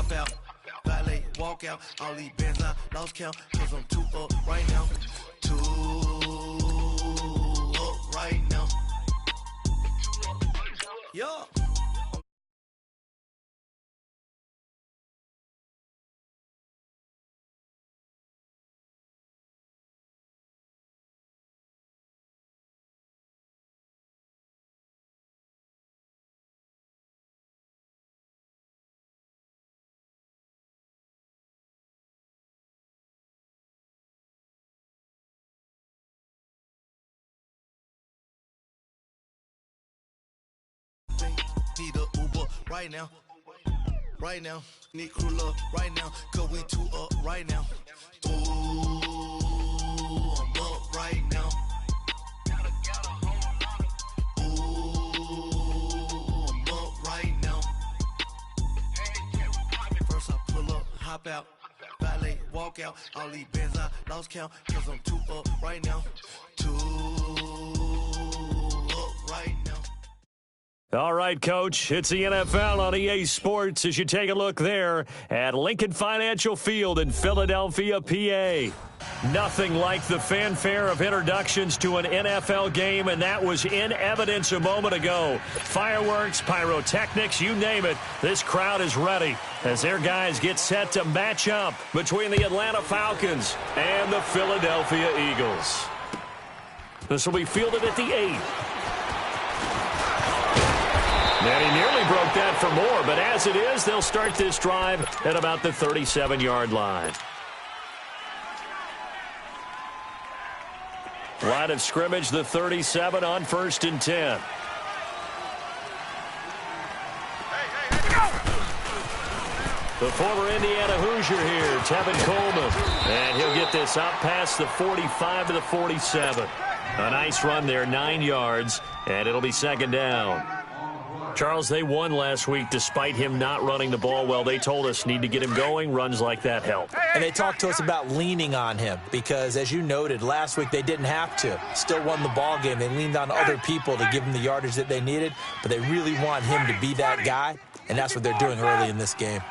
hop out, valet, walk out. All these bands I lost count, cause I'm too up right now. Too up right now. Yeah. Need a Uber right now, need crew love right now, cause we too up right now. Ooh, I'm up right now. Ooh, I'm up right now. First I pull up, hop out, valet, walk out. All these bands I lost count, cause I'm too up right now. Too up right now. All right, Coach, it's the NFL on EA Sports as you take a look there at Lincoln Financial Field in Philadelphia, PA. Nothing like the fanfare of introductions to an NFL game, and that was in evidence a moment ago. Fireworks, pyrotechnics, you name it, this crowd is ready as their guys get set to match up between the Atlanta Falcons and the Philadelphia Eagles. This will be fielded at the 8. And he nearly broke that for more, but as it is, they'll start this drive at about the 37-yard line. Line of scrimmage, the 37 on 1st and 10. The former Indiana Hoosier here, Tevin Coleman. And he'll get this out past the 45 to the 47. A nice run there, 9 yards, and it'll be 2nd down. Charles, they won last week despite him not running the ball well. They told us need to get him going. Runs like that help. And they talked to us about leaning on him because, as you noted, last week they didn't have to. Still won the ball game. They leaned on other people to give them the yardage that they needed, but they really want him to be that guy, and that's what they're doing early in this game.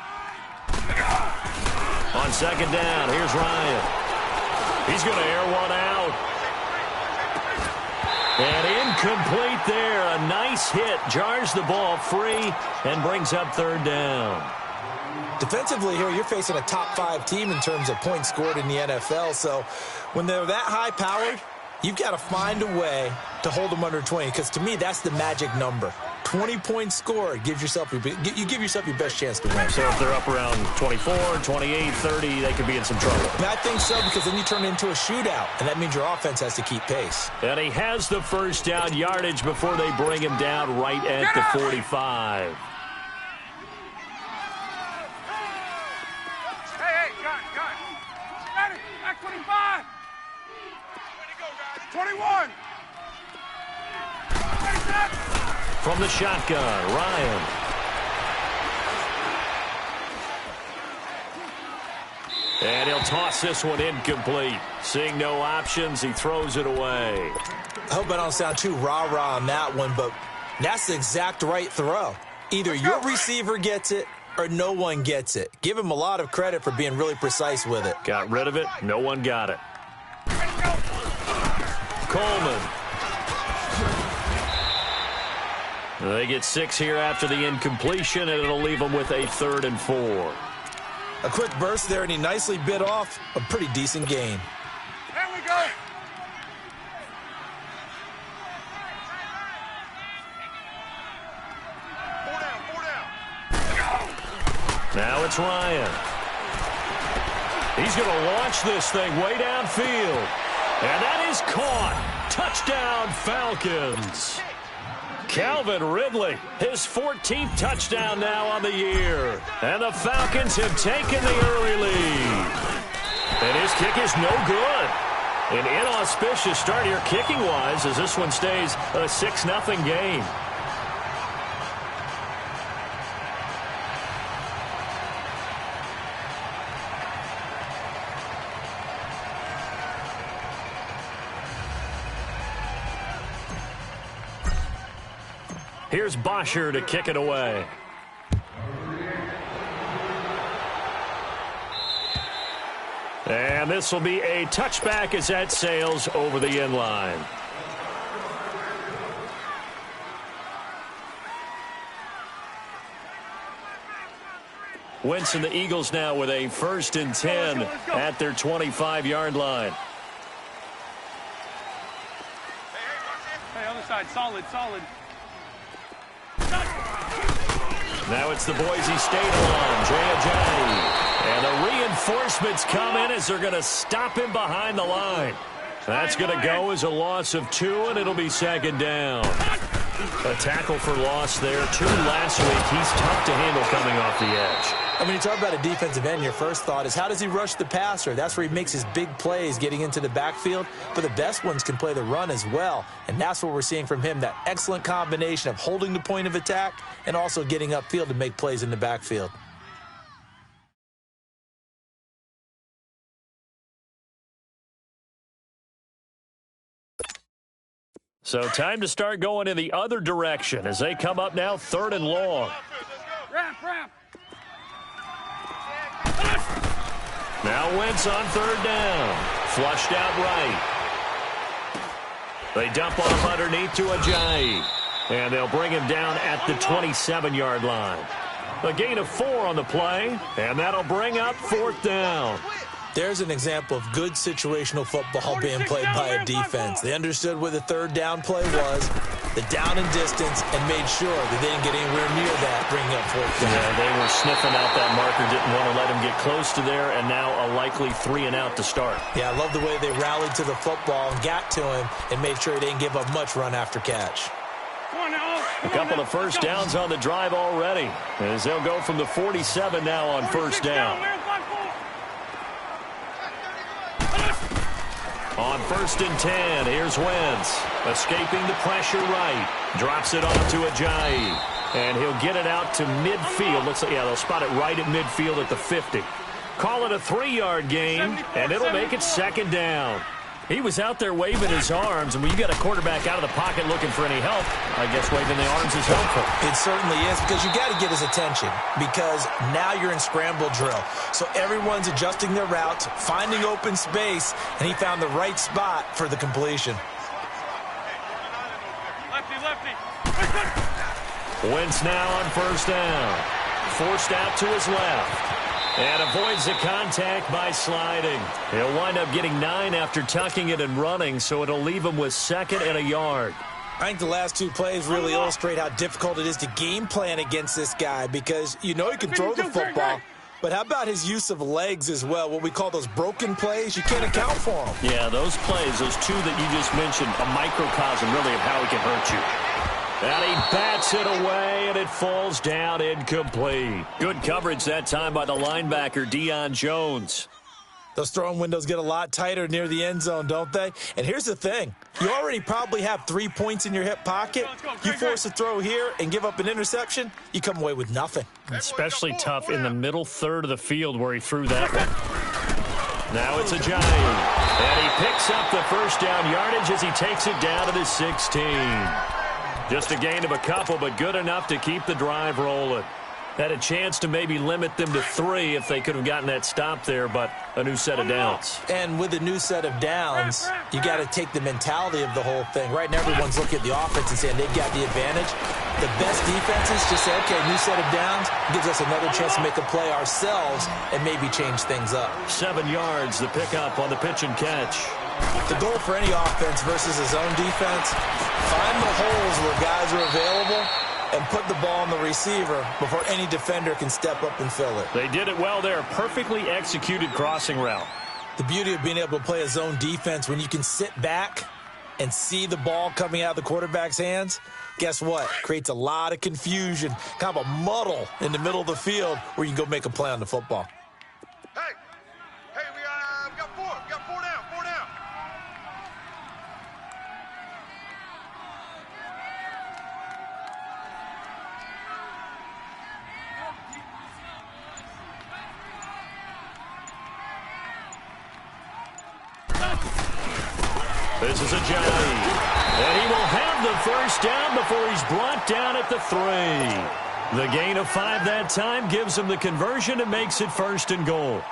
On 2nd down, here's Ryan. He's going to air one out. And incomplete there. A nice hit. Jars the ball free and brings up 3rd down. Defensively here, you're facing a top 5 team in terms of points scored in the NFL. So when they're that high-powered, you've got to find a way to hold them under 20. Because to me, that's the magic number. 20 points scored, you give yourself your best chance to win. So if they're up around 24, 28, 30, they could be in some trouble. And I think so, because then you turn it into a shootout, and that means your offense has to keep pace. And he has the 1st down yardage before they bring him down right at the 45. Hey, got it. Back 25. 21. From the shotgun, Ryan. And he'll toss this one incomplete. Seeing no options, he throws it away. I hope I don't sound too rah-rah on that one, but that's the exact right throw. Either your receiver gets it or no one gets it. Give him a lot of credit for being really precise with it. Got rid of it. No one got it. Coleman. They get 6 here after the incompletion, and it'll leave them with a 3rd and 4. A quick burst there, and he nicely bit off a pretty decent gain. There we go. Four down. Now it's Ryan. He's going to launch this thing way downfield. And that is caught. Touchdown, Falcons. Calvin Ridley, his 14th touchdown now on the year. And the Falcons have taken the early lead. And his kick is no good. An inauspicious start here kicking-wise as this one stays a 6-0 game. Here's Bosher to kick it away. And this will be a touchback as that sails over the end line. Wentz and the Eagles now with a 1st and 10 at their 25-yard line. Hey, other side, solid. Now it's the Boise State line, Jay Ajayi. And the reinforcements come in as they're going to stop him behind the line. That's going to go as a loss of 2, and it'll be 2nd down. A tackle for loss there. 2 last week. He's tough to handle coming off the edge. I mean, you talk about a defensive end, your first thought is how does he rush the passer? That's where he makes his big plays getting into the backfield. But the best ones can play the run as well. And that's what we're seeing from him, that excellent combination of holding the point of attack and also getting upfield to make plays in the backfield. So time to start going in the other direction as they come up now 3rd and long. Ramp. Now Wentz on 3rd down. Flushed out right. They dump off underneath to Ajayi. And they'll bring him down at the 27-yard line. A gain of 4 on the play, and that'll bring up 4th down. There's an example of good situational football being played by a defense. They understood where the 3rd down play was, the down and distance, and made sure that they didn't get anywhere near that, bringing up 4th down. Yeah, they were sniffing out that marker, didn't want to let him get close to there, and now a likely 3 and out to start. Yeah, I love the way they rallied to the football and got to him and made sure he didn't give up much run after catch. A couple of first downs on the drive already, as they'll go from the 47 now on 1st down. On 1st and 10, here's Wentz. Escaping the pressure right. Drops it off to Ajayi. And he'll get it out to midfield. Looks like, yeah, they'll spot it right at midfield at the 50. Call it a 3-yard gain, and it'll make it 2nd down. He was out there waving his arms, and when you got a quarterback out of the pocket looking for any help, I guess waving the arms is helpful. It certainly is, because you got to get his attention, because now you're in scramble drill. So everyone's adjusting their routes, finding open space, and he found the right spot for the completion. Lefty. Wentz now on 1st down. Forced out to his left. And avoids the contact by sliding. He'll wind up getting 9 after tucking it and running, so it'll leave him with 2nd and a yard. I think the last 2 plays really illustrate how difficult it is to game plan against this guy, because you know he can throw the football, but how about his use of legs as well, what we call those broken plays? You can't account for them. Yeah, those plays, those 2 that you just mentioned, a microcosm really of how he can hurt you. And he bats it away, and it falls down incomplete. Good coverage that time by the linebacker, Deion Jones. Those throwing windows get a lot tighter near the end zone, don't they? And here's the thing. You already probably have 3 points in your hip pocket. You force a throw here and give up an interception, you come away with nothing. Especially tough in the middle 3rd of the field where he threw that one. Now it's Ajayi. And he picks up the 1st down yardage as he takes it down to the 16. Just a gain of a couple, but good enough to keep the drive rolling. Had a chance to maybe limit them to 3 if they could have gotten that stop there, but a new set of downs. And with a new set of downs, you got to take the mentality of the whole thing. Right now, everyone's looking at the offense and saying they've got the advantage. The best defenses just say, okay, new set of downs gives us another chance to make a play ourselves and maybe change things up. 7 yards, the pickup on the pitch and catch. The goal for any offense versus a zone defense, find the holes where guys are available and put the ball on the receiver before any defender can step up and fill it. They did it well there. Perfectly executed crossing route. The beauty of being able to play a zone defense when you can sit back and see the ball coming out of the quarterback's hands, guess what? Creates a lot of confusion, kind of a muddle in the middle of the field where you can go make a play on the football. Hey, we got 4. We got 4 down. 4 down. This is Ajayi. And he will have the 1st down before he's brought down at the 3. The gain of 5 that time gives him the conversion and makes it 1st and goal.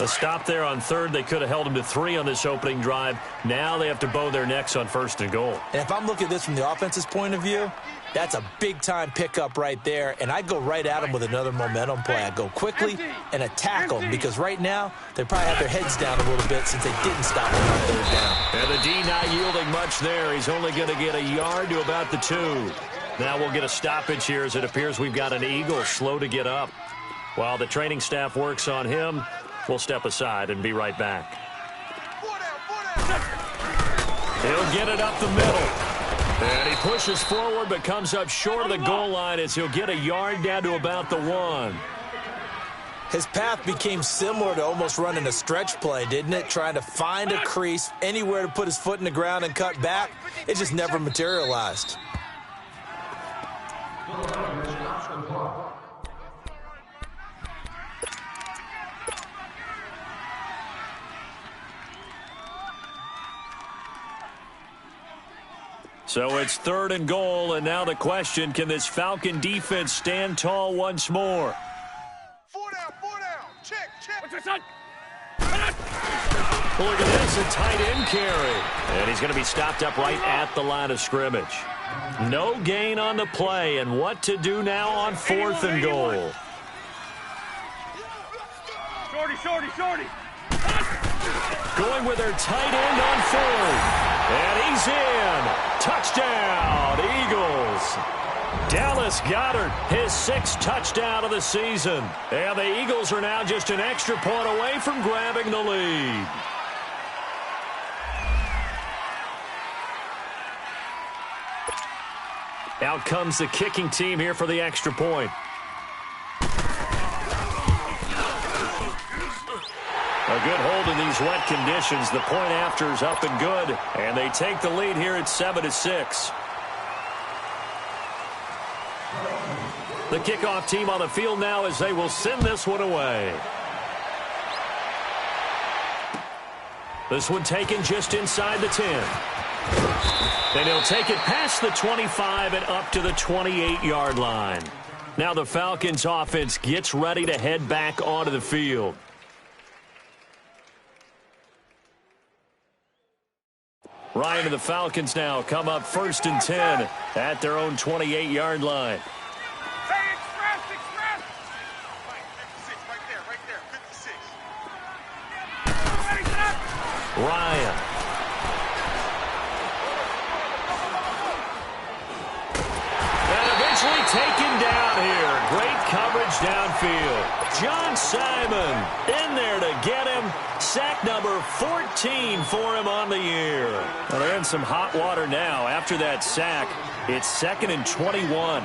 A stop there on third. They could have held him to 3 on this opening drive. Now they have to bow their necks on 1st and goal. And if I'm looking at this from the offense's point of view, that's a big-time pickup right there, and I'd go right at them with another momentum play. I'd go quickly and attack them because right now they probably have their heads down a little bit since they didn't stop them on 3rd down. And the D not yielding much there. He's only going to get a yard to about the 2. Now we'll get a stoppage here as it appears we've got an Eagle slow to get up. While the training staff works on him, we'll step aside and be right back. He'll get it up the middle. And he pushes forward but comes up short of the goal line as he'll get a yard down to about the 1. His path became similar to almost running a stretch play, didn't it? Trying to find a crease, anywhere to put his foot in the ground and cut back. It just never materialized. So it's 3rd and goal, and now the question, can this Falcon defense stand tall once more? 4 down, 4 down. Check. What's your son? Look at this, a tight end carry. And he's going to be stopped up right at the line of scrimmage. No gain on the play, and what to do now on 4th and goal. Shorty. Going with their tight end on 4th. And he's in. Touchdown, Eagles. Dallas Goedert, his 6th touchdown of the season. And the Eagles are now just an extra point away from grabbing the lead. Out comes the kicking team here for the extra point. A good hold in these wet conditions. The point after is up and good. And they take the lead here at 7-6. The kickoff team on the field now as they will send this one away. This one taken just inside the 10. And he'll take it past the 25 and up to the 28-yard line. Now the Falcons offense gets ready to head back onto the field. Ryan and the Falcons now come up 1st and 10 at their own 28-yard line. Hey, express. Right there. 56. Ryan. And eventually taken down here. Great coverage downfield. John Simon in there to get him. Sack number 14 for him on the year. Well, they're in some hot water now. After that sack, it's 2nd and 21.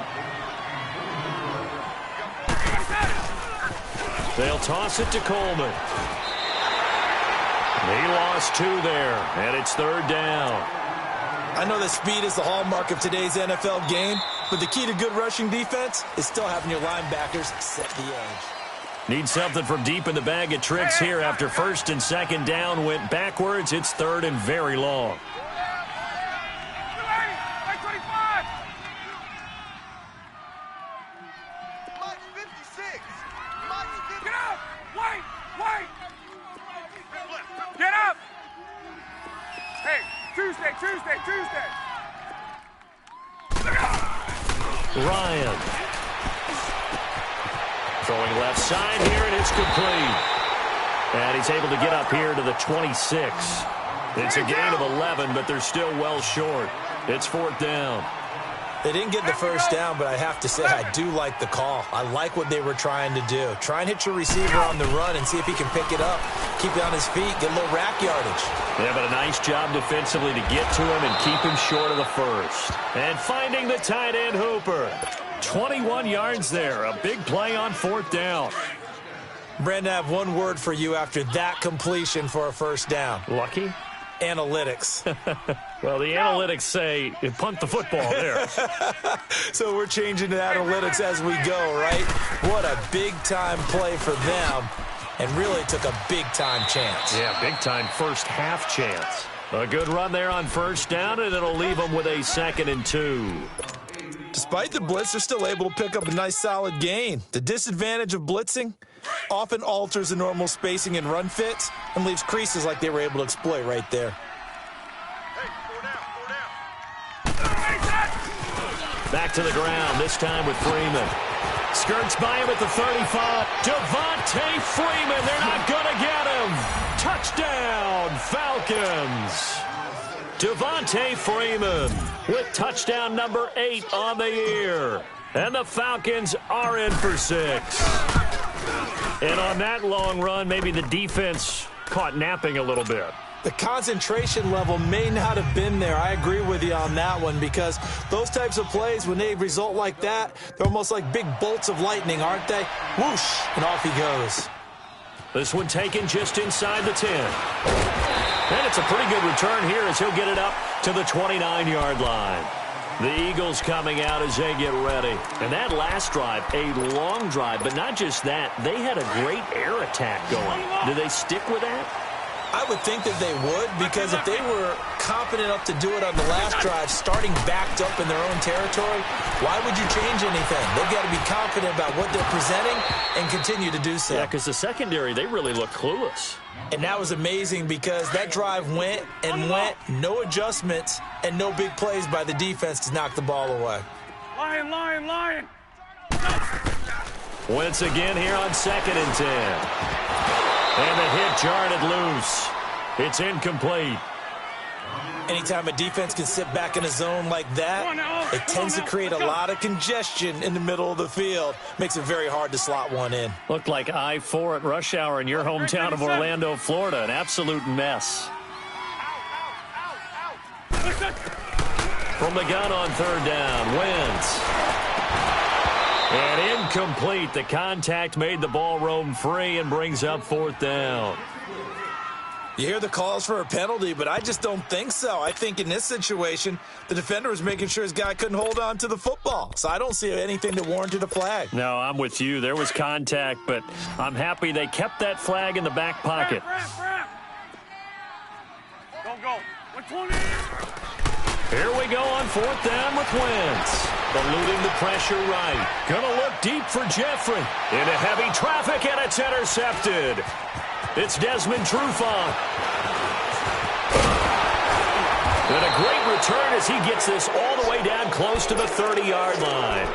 They'll toss it to Coleman. He lost 2 there, and it's 3rd down. I know that speed is the hallmark of today's NFL game, but the key to good rushing defense is still having your linebackers set the edge. Need something from deep in the bag of tricks here after 1st and 2nd down went backwards. It's 3rd and very long. Get up! Hey, Tuesday. Ryan. Throwing left side here, and it's complete. And he's able to get up here to the 26. It's a gain of 11, but they're still well short. It's 4th down. They didn't get the 1st down, but I have to say I do like the call. I like what they were trying to do. Try and hit your receiver on the run and see if he can pick it up. Keep it on his feet, get a little rack yardage. Yeah, but a nice job defensively to get to him and keep him short of the 1st. And finding the tight end Hooper. 21 yards there. A big play on 4th down. Brandon, I have one word for you after that completion for a 1st down. Lucky? Analytics. Well, the analytics say punt the football there. So we're changing to analytics as we go, right? What a big-time play for them, and really took a big-time chance. Yeah, big-time first half chance. A good run there on 1st down, and it'll leave them with a 2nd and 2. Despite the blitz, they're still able to pick up a nice solid gain. The disadvantage of blitzing often alters the normal spacing and run fits and leaves creases like they were able to exploit right there. Hey, 4 down. Back to the ground, this time with Freeman. Skirts by him at the 35. Devontae Freeman, they're not going to get him. Touchdown, Falcons. Devontae Freeman with touchdown number 8 on the year. And the Falcons are in for 6. And on that long run, maybe the defense caught napping a little bit. The concentration level may not have been there. I agree with you on that one because those types of plays, when they result like that, they're almost like big bolts of lightning, aren't they? Whoosh, and off he goes. This one taken just inside the 10. And it's a pretty good return here as he'll get it up to the 29-yard line. The Eagles coming out as they get ready. And that last drive, a long drive, but not just that. They had a great air attack going. Do they stick with that? I would think that they would, because if they were confident enough to do it on the last drive, starting backed up in their own territory, why would you change anything? They've got to be confident about what they're presenting and continue to do so. Yeah, because the secondary, they really look clueless. And that was amazing because that drive went and went, no adjustments, and no big plays by the defense to knock the ball away. Lion, lion, lion. Once again here on 2nd and 10. And the hit jarred it loose. It's incomplete. Anytime a defense can sit back in a zone like that, it tends to create a lot of congestion in the middle of the field. Makes it very hard to slot one in. Looked like I-4 at rush hour in your hometown of Orlando, Florida. An absolute mess. From the gun on 3rd down, Wentz. And incomplete. The contact made the ball roam free and brings up 4th down. You hear the calls for a penalty, but I just don't think so. I think in this situation, the defender was making sure his guy couldn't hold on to the football. So I don't see anything that warranted a flag. No, I'm with you. There was contact, but I'm happy they kept that flag in the back pocket. Don't go. 120. Here we go on 4th down with Wentz. Eluding the pressure right. Gonna look deep for Jeffrey. Into heavy traffic, and it's intercepted. It's Desmond Trufant. And a great return as he gets this all the way down close to the 30-yard line.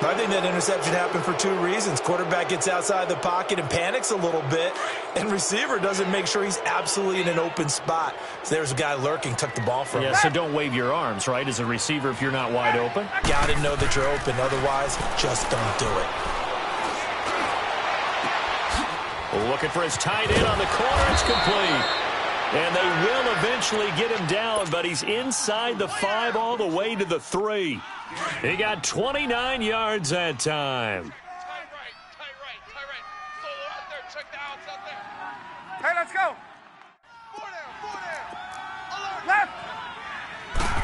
I think that interception happened for 2 reasons. Quarterback gets outside the pocket and panics a little bit, and receiver doesn't make sure he's absolutely in an open spot. So there's a guy lurking, took the ball from him. Yeah, so don't wave your arms, right, as a receiver if you're not wide open? Got to know that you're open. Otherwise, just don't do it. Looking for his tight end on the corner. It's complete. And they will eventually get him down, but he's inside the 5 all the way to the 3. He got 29 yards that time. Tight right. Solo out there. Check the outs out there. Hey, let's go. 4 down. Alert. Left.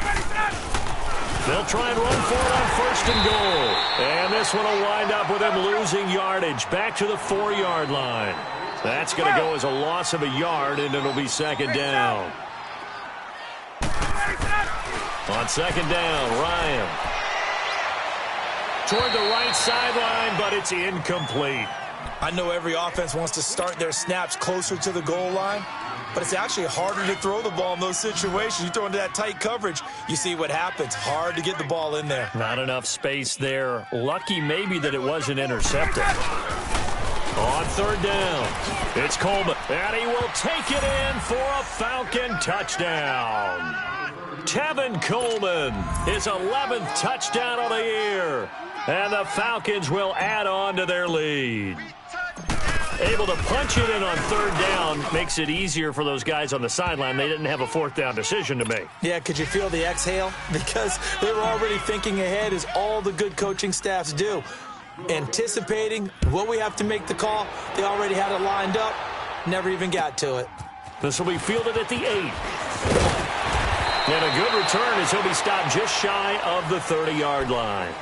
Ready, set. They'll try and run for it on 1st and goal. And this one will wind up with him losing yardage back to the 4-yard line. That's going to go as a loss of a yard, and it'll be 2nd down. On 2nd down, Ryan. Toward the right sideline, but it's incomplete. I know every offense wants to start their snaps closer to the goal line, but it's actually harder to throw the ball in those situations. You throw into that tight coverage, you see what happens. Hard to get the ball in there. Not enough space there. Lucky maybe that it wasn't intercepted. On 3rd down, it's Coleman, and he will take it in for a Falcon touchdown. Tevin Coleman, his 11th touchdown of the year. And the Falcons will add on to their lead. Able to punch it in on 3rd down makes it easier for those guys on the sideline. They didn't have a 4th down decision to make. Yeah, could you feel the exhale? Because they were already thinking ahead, as all the good coaching staffs do. Anticipating what we have to make the call. They already had it lined up. Never even got to it. This will be fielded at the 8. And a good return as he'll be stopped just shy of the 30-yard line.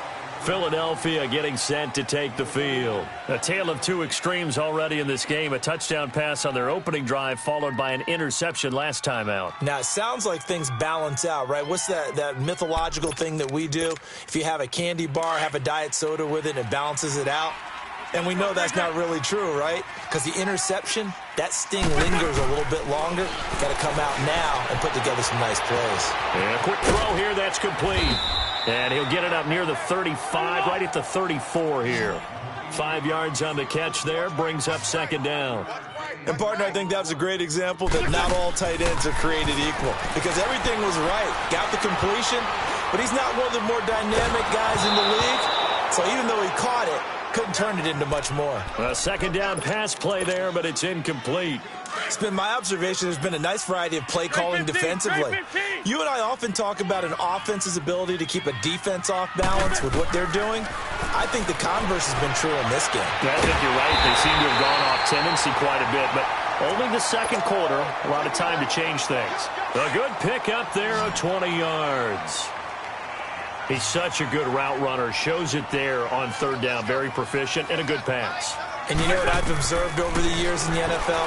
Philadelphia getting set to take the field. A tale of two extremes already in this game. A touchdown pass on their opening drive followed by an interception last time out. Now, it sounds like things balance out, right? What's that mythological thing that we do? If you have a candy bar, have a diet soda with it, it balances it out. And we know that's not really true, right? Because the interception, that sting lingers a little bit longer. Got to come out now and put together some nice plays. And a quick throw here, that's complete. And he'll get it up near the 35, right at the 34 here. 5 yards on the catch there, brings up second down. And, partner, I think that was a great example that not all tight ends are created equal. Because everything was right. Got the completion, but he's not one of the more dynamic guys in the league. So even though he caught it, couldn't turn it into much more. A second down pass play there, but it's incomplete. It's been my observation there's been a nice variety of play calling defensively. You and I often talk about an offense's ability to keep a defense off balance with what they're doing. I think the converse has been true in this game. Yeah, I think you're right. They seem to have gone off tendency quite a bit, but only the second quarter, a lot of time to change things. A good pick up there of 20 yards. He's such a good route runner. Shows it there on third down. Very proficient and a good pass. And you know what I've observed over the years in the NFL?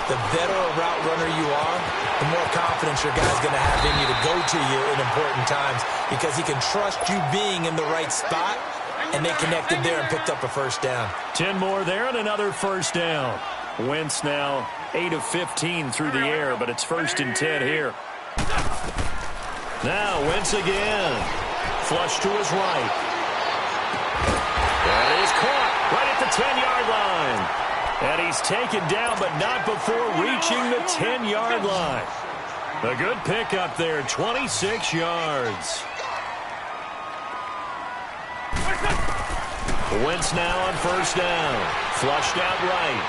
The better a route runner you are, the more confidence your guy's going to have in you to go to you in important times because he can trust you being in the right spot, and they connected there and picked up a first down. 10 more there and another first down. Wentz now 8 of 15 through the air, but it's 1st and 10 here. Now Wentz again. Flush to his right. That is caught right at the 10-yard line. And he's taken down, but not before reaching the 10-yard line. A good pickup there, 26 yards. Wentz now on first down. Flushed out right.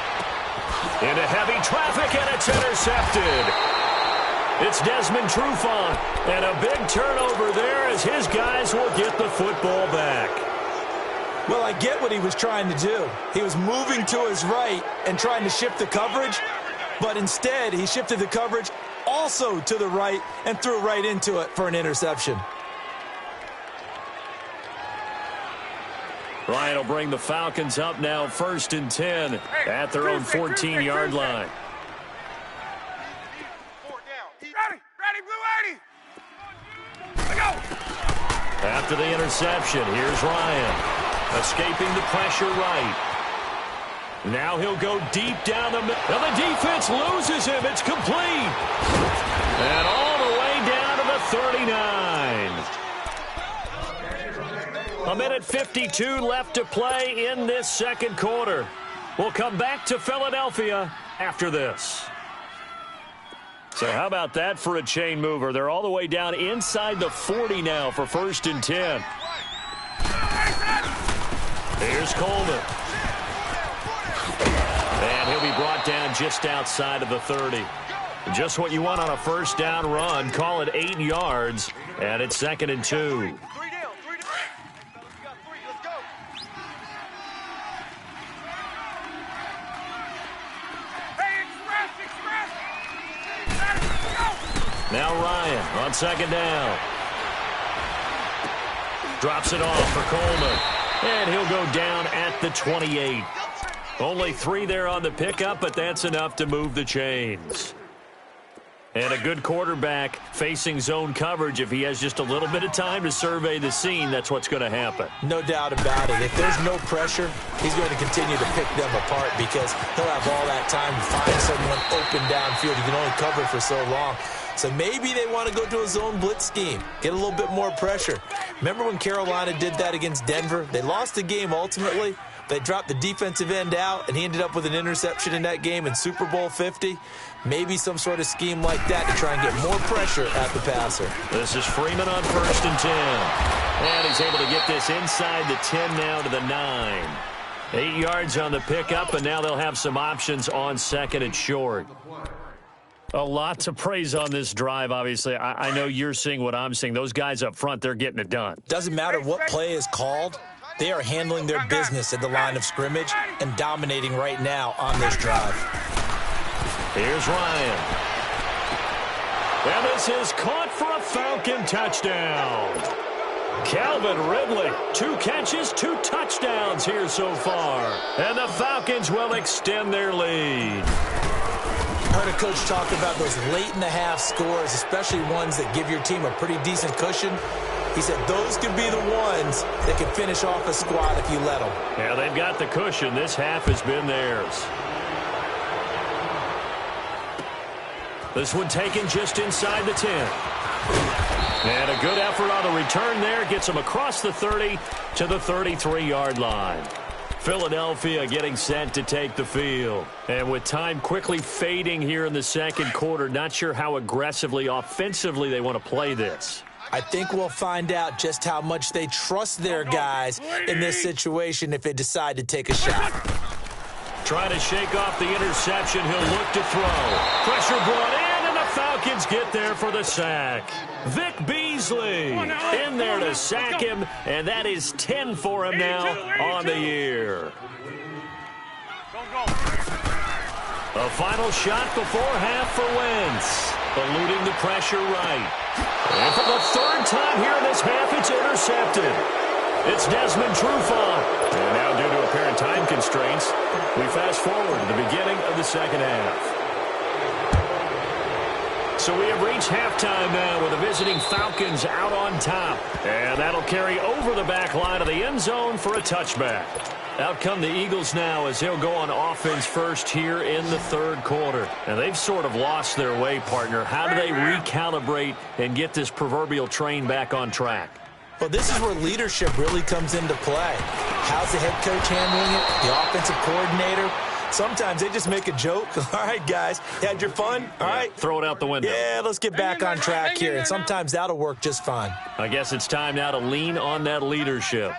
Into heavy traffic, and it's intercepted. It's Desmond Trufant, and a big turnover there as his guys will get the football back. Well, I get what he was trying to do. He was moving to his right and trying to shift the coverage, but instead he shifted the coverage also to the right and threw right into it for an interception. Ryan will bring the Falcons up now 1st and 10 at their own 14-yard line. Ready, Blue 80. Let's go. After the interception, here's Ryan. Escaping the pressure right. Now he'll go deep down the middle. And the defense loses him. It's complete. And all the way down to the 39. A minute 52 left to play in this second quarter. We'll come back to Philadelphia after this. So how about that for a chain mover? They're all the way down inside the 40 now for 1st and 10. Here's Coleman. And he'll be brought down just outside of the 30. Just what you want on a first down run. Call it 8 yards, and it's 2nd and 2. 3 down, 3 down. We got 3. Let's go. Hey, express. Now Ryan on 2nd down. Drops it off for Coleman. And he'll go down at the 28. Only 3 there on the pickup, but that's enough to move the chains. And a good quarterback facing zone coverage. If he has just a little bit of time to survey the scene, that's what's going to happen. No doubt about it. If there's no pressure, he's going to continue to pick them apart because he'll have all that time to find someone open downfield. He can only cover for so long. So maybe they want to go to a zone blitz scheme, get a little bit more pressure. Remember when Carolina did that against Denver? They lost the game ultimately. They dropped the defensive end out, and he ended up with an interception in that game in Super Bowl 50. Maybe some sort of scheme like that to try and get more pressure at the passer. This is Freeman on 1st and 10. And he's able to get this inside the 10 now to the 9. 8 yards on the pickup, and now they'll have some options on 2nd and short. A lot to praise on this drive, obviously. I know you're seeing what I'm seeing. Those guys up front, they're getting it done. Doesn't matter what play is called. They are handling their business at the line of scrimmage and dominating right now on this drive. Here's Ryan. And this is caught for a Falcon touchdown. Calvin Ridley, 2 catches, 2 touchdowns here so far. And the Falcons will extend their lead. I heard a coach talk about those late-in-the-half scores, especially ones that give your team a pretty decent cushion. He said those could be the ones that can finish off a squad if you let them. Yeah, they've got the cushion. This half has been theirs. This one taken just inside the 10. And a good effort on the return there. Gets them across the 30 to the 33-yard line. Philadelphia getting set to take the field. And with time quickly fading here in the second quarter, not sure how aggressively, offensively they want to play this. I think we'll find out just how much they trust their guys in this situation if they decide to take a shot. Trying to shake off the interception. He'll look to throw. Pressure brought in, and the Falcons get there for the sack. Vic Beasley in there to sack him, and that is 10 for him now on the year. A final shot before half for Wentz. Eluding the pressure right. And for the third time here in this half, it's intercepted. It's Desmond Trufant. And now, due to apparent time constraints, we fast forward to the beginning of the second half. So we have reached halftime now with the visiting Falcons out on top. And that'll carry over the back line of the end zone for a touchback. Out come the Eagles now as they'll go on offense first here in the third quarter. And they've sort of lost their way, partner. How do they recalibrate and get this proverbial train back on track? Well, this is where leadership really comes into play. How's the head coach handling it? The offensive coordinator? Sometimes they just make a joke. All right, guys, you had your fun? All right. Throw it out the window. Yeah, let's get back on track here. And sometimes that'll work just fine. I guess it's time now to lean on that leadership.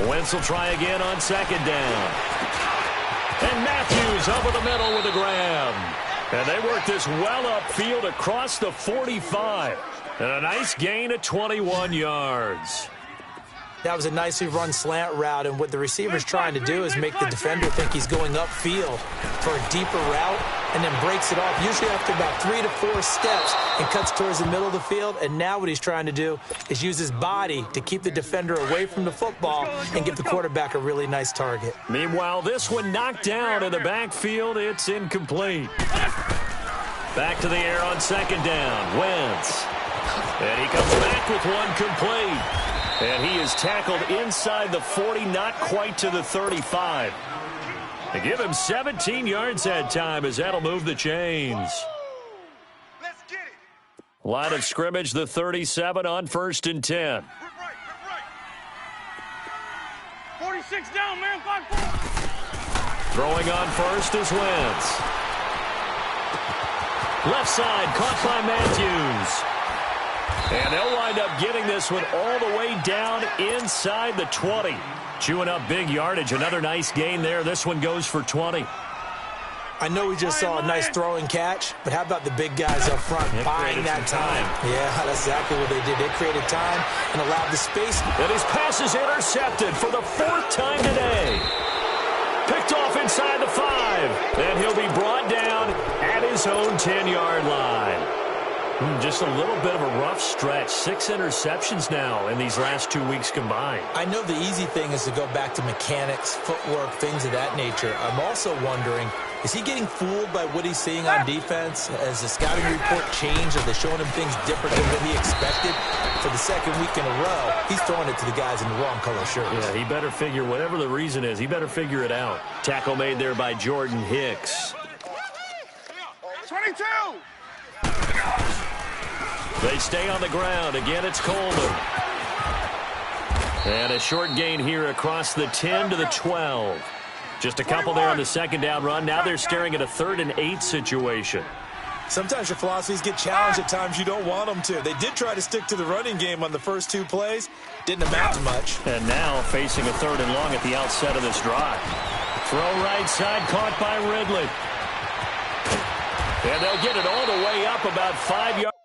Wentz will try again on second down. And Matthews over the middle with a grab. And they work this well upfield across the 45. And a nice gain of 21 yards. That was a nicely run slant route, and what the receiver's trying to do is make the defender think he's going upfield for a deeper route and then breaks it off, usually after about 3 to 4 steps, and cuts towards the middle of the field. And now what he's trying to do is use his body to keep the defender away from the football and give the quarterback a really nice target. Meanwhile, this one knocked down in the backfield. It's incomplete. Back to the air on second down. Wentz. And he comes back with one complete. And he is tackled inside the 40, not quite to the 35. They give him 17 yards that time as that'll move the chains. Let's get it. Line of scrimmage, the 37 on 1st and 10. 46 down, man. 5-4. Throwing on first is Wentz. Left side, caught by Matthews. And they'll wind up getting this one all the way down inside the 20. Chewing up big yardage. Another nice gain there. This one goes for 20. I know we just saw a nice throwing catch, but how about the big guys up front buying that time? Yeah, that's exactly what they did. They created time and allowed the space. And his pass is intercepted for the 4th time today. Picked off inside the 5. And he'll be brought down at his own 10-yard line. Just a little bit of a rough stretch. 6 interceptions now in these last 2 weeks combined. I know the easy thing is to go back to mechanics, footwork, things of that nature. I'm also wondering, is he getting fooled by what he's seeing on defense? Has the scouting report changed? Are they showing him things different than what he expected? For the second week in a row, he's throwing it to the guys in the wrong color shirts. Yeah, he better figure, whatever the reason is, he better figure it out. Tackle made there by Jordan Hicks. 22. They stay on the ground. Again, it's Coleman. And a short gain here across the 10 to the 12. Just a couple there on the second down run. Now they're staring at a 3rd and 8 situation. Sometimes your philosophies get challenged at times you don't want them to. They did try to stick to the running game on the first 2 plays. Didn't amount to much. And now facing a 3rd and long at the outset of this drive. Throw right side, caught by Ridley. And they'll get it all the way up about 5 yards.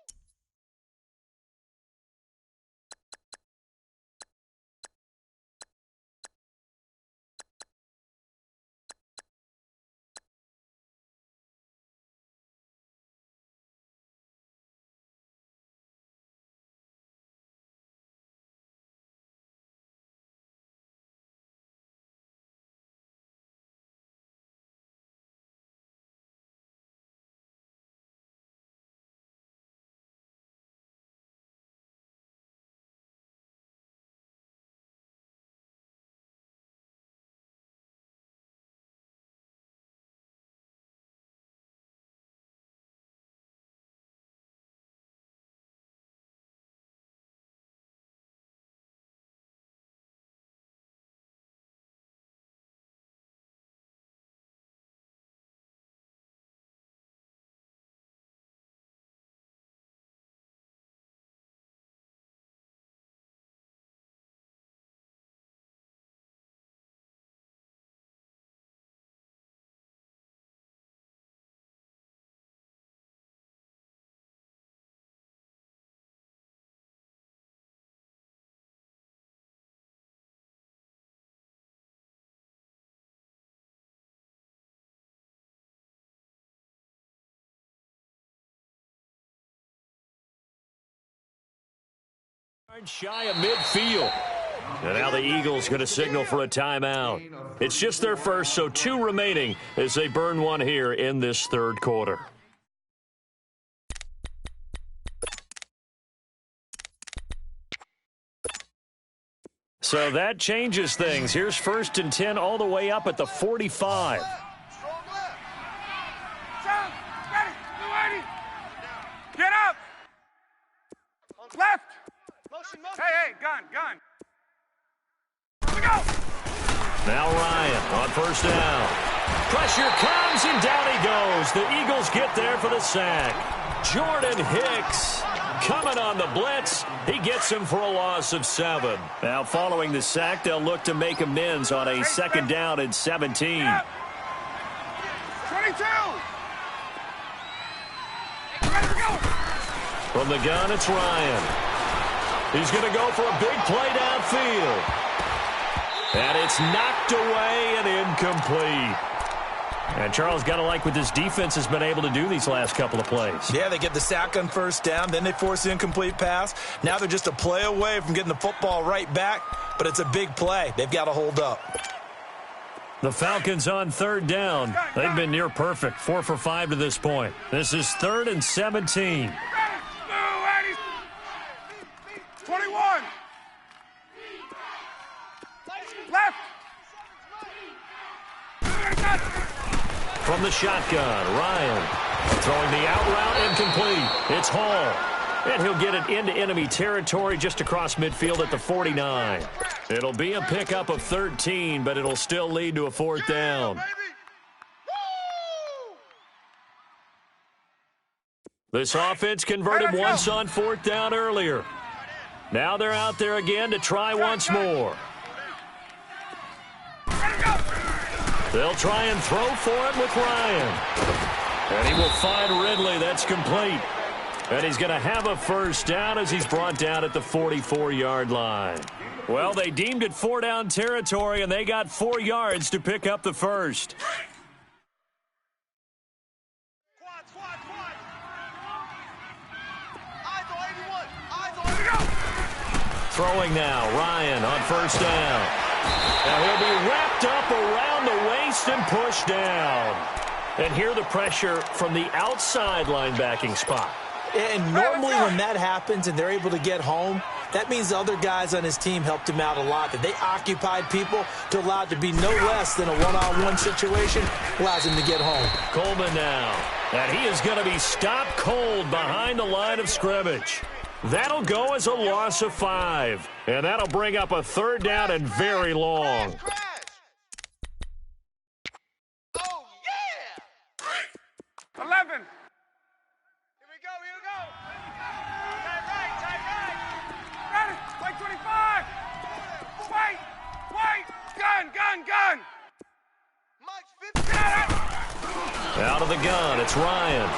Shy of midfield. And now the Eagles going to signal for a timeout. It's just their first, so 2 remaining as they burn one here in this third quarter. So that changes things. Here's 1st and 10 all the way up at the 45. Get up! Left! Hey, gun! Here we go! Now Ryan on 1st down. Pressure comes and down he goes. The Eagles get there for the sack. Jordan Hicks coming on the blitz. He gets him for a loss of 7. Now following the sack, they'll look to make amends on a 2nd down and 17. 22! Ready to go! From the gun, it's Ryan. He's going to go for a big play downfield. And it's knocked away and incomplete. And Charles, got to like what this defense has been able to do these last couple of plays. Yeah, they get the sack on 1st down, then they force the incomplete pass. Now they're just a play away from getting the football right back, but it's a big play. They've got to hold up. The Falcons on 3rd down. They've been near perfect, 4 for 5 to this point. This is 3rd and 17. 21! Left! From the shotgun, Ryan throwing the out route incomplete. It's Hall. And he'll get it into enemy territory just across midfield at the 49. It'll be a pickup of 13, but it'll still lead to a 4th down. This offense converted once on 4th down earlier. Now they're out there again to try once more. They'll try and throw for it with Ryan. And he will find Ridley. That's complete. And he's going to have a 1st down as he's brought down at the 44-yard line. Well, they deemed it 4-down territory, and they got 4 yards to pick up the 1st. Throwing now, Ryan on 1st down. And he'll be wrapped up around the waist and pushed down. And here the pressure from the outside linebacking spot. And normally when that happens and they're able to get home, that means the other guys on his team helped him out a lot. That they occupied people to allow it to be no less than a one-on-one situation, allows him to get home. Coleman now. And he is going to be stopped cold behind the line of scrimmage. That'll go as a loss of 5. And that'll bring up a 3rd down and very long. Oh, yeah! 11! Here we go! Tight right! Ready! Like 25! Wait! Gun! Mike's 50! Out of the gun, it's Ryan.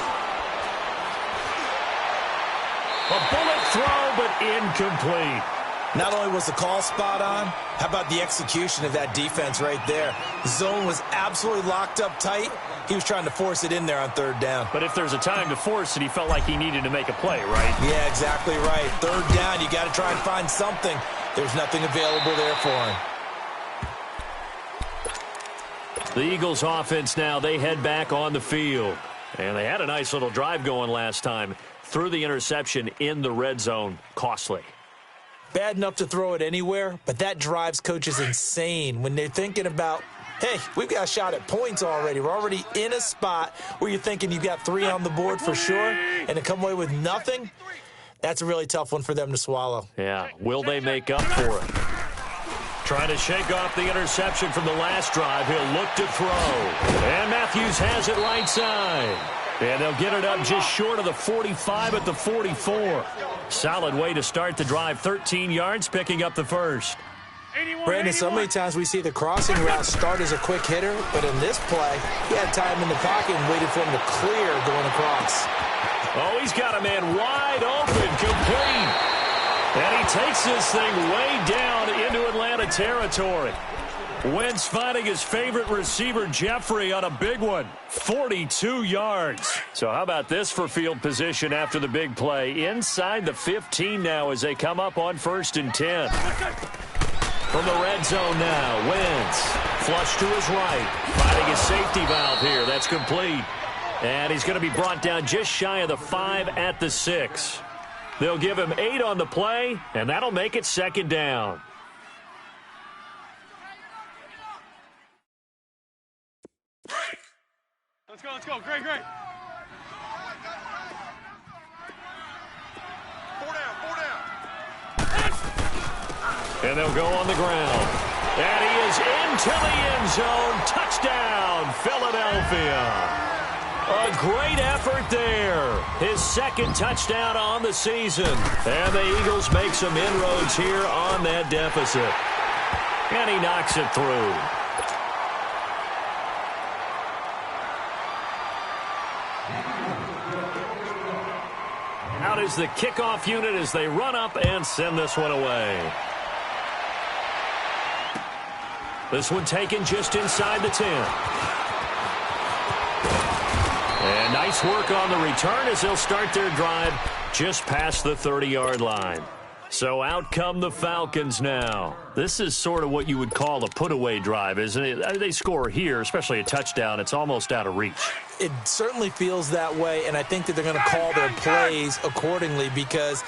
A bullet throw, but incomplete. Not only was the call spot on, how about the execution of that defense right there? The zone was absolutely locked up tight. He was trying to force it in there on 3rd down. But if there's a time to force it, he felt like he needed to make a play, right? Yeah, exactly right. 3rd down, you got to try and find something. There's nothing available there for him. The Eagles offense now, they head back on the field. And they had a nice little drive going last time. Threw the interception in the red zone. Costly. Bad enough to throw it anywhere, but that drives coaches insane when they're thinking about, hey, we've got a shot at points already. We're already in a spot where you're thinking you've got 3 on the board for sure, and to come away with nothing, that's a really tough one for them to swallow. Yeah, will they make up for it? Trying to shake off the interception from the last drive. He'll look to throw. And Matthews has it right side. And they'll get it up just short of the 45 at the 44. Solid way to start the drive. 13 yards, picking up the 1st. Brandon, so many times we see the crossing route start as a quick hitter, but in this play, he had time in the pocket and waited for him to clear going across. Oh, he's got a man wide open, complete. And he takes this thing way down into Atlanta territory. Wentz finding his favorite receiver, Jeffrey, on a big one. 42 yards. So how about this for field position after the big play? Inside the 15 now as they come up on 1st and 10. From the red zone now, Wentz. Flush to his right. Finding his safety valve here. That's complete. And he's going to be brought down just shy of the 5 at the 6. They'll give him 8 on the play, and that'll make it 2nd down. Let's go. Great. 4 down. And they'll go on the ground. And he is into the end zone. Touchdown, Philadelphia. A great effort there. His 2nd touchdown on the season. And the Eagles make some inroads here on that deficit. And he knocks it through. Out is the kickoff unit as they run up and send this one away. This one taken just inside the 10. And nice work on the return as they'll start their drive just past the 30-yard line. So out come the Falcons now. This is sort of what you would call a put-away drive, isn't it? They score here, especially a touchdown. It's almost out of reach. It certainly feels that way, and I think that they're going to call their plays accordingly because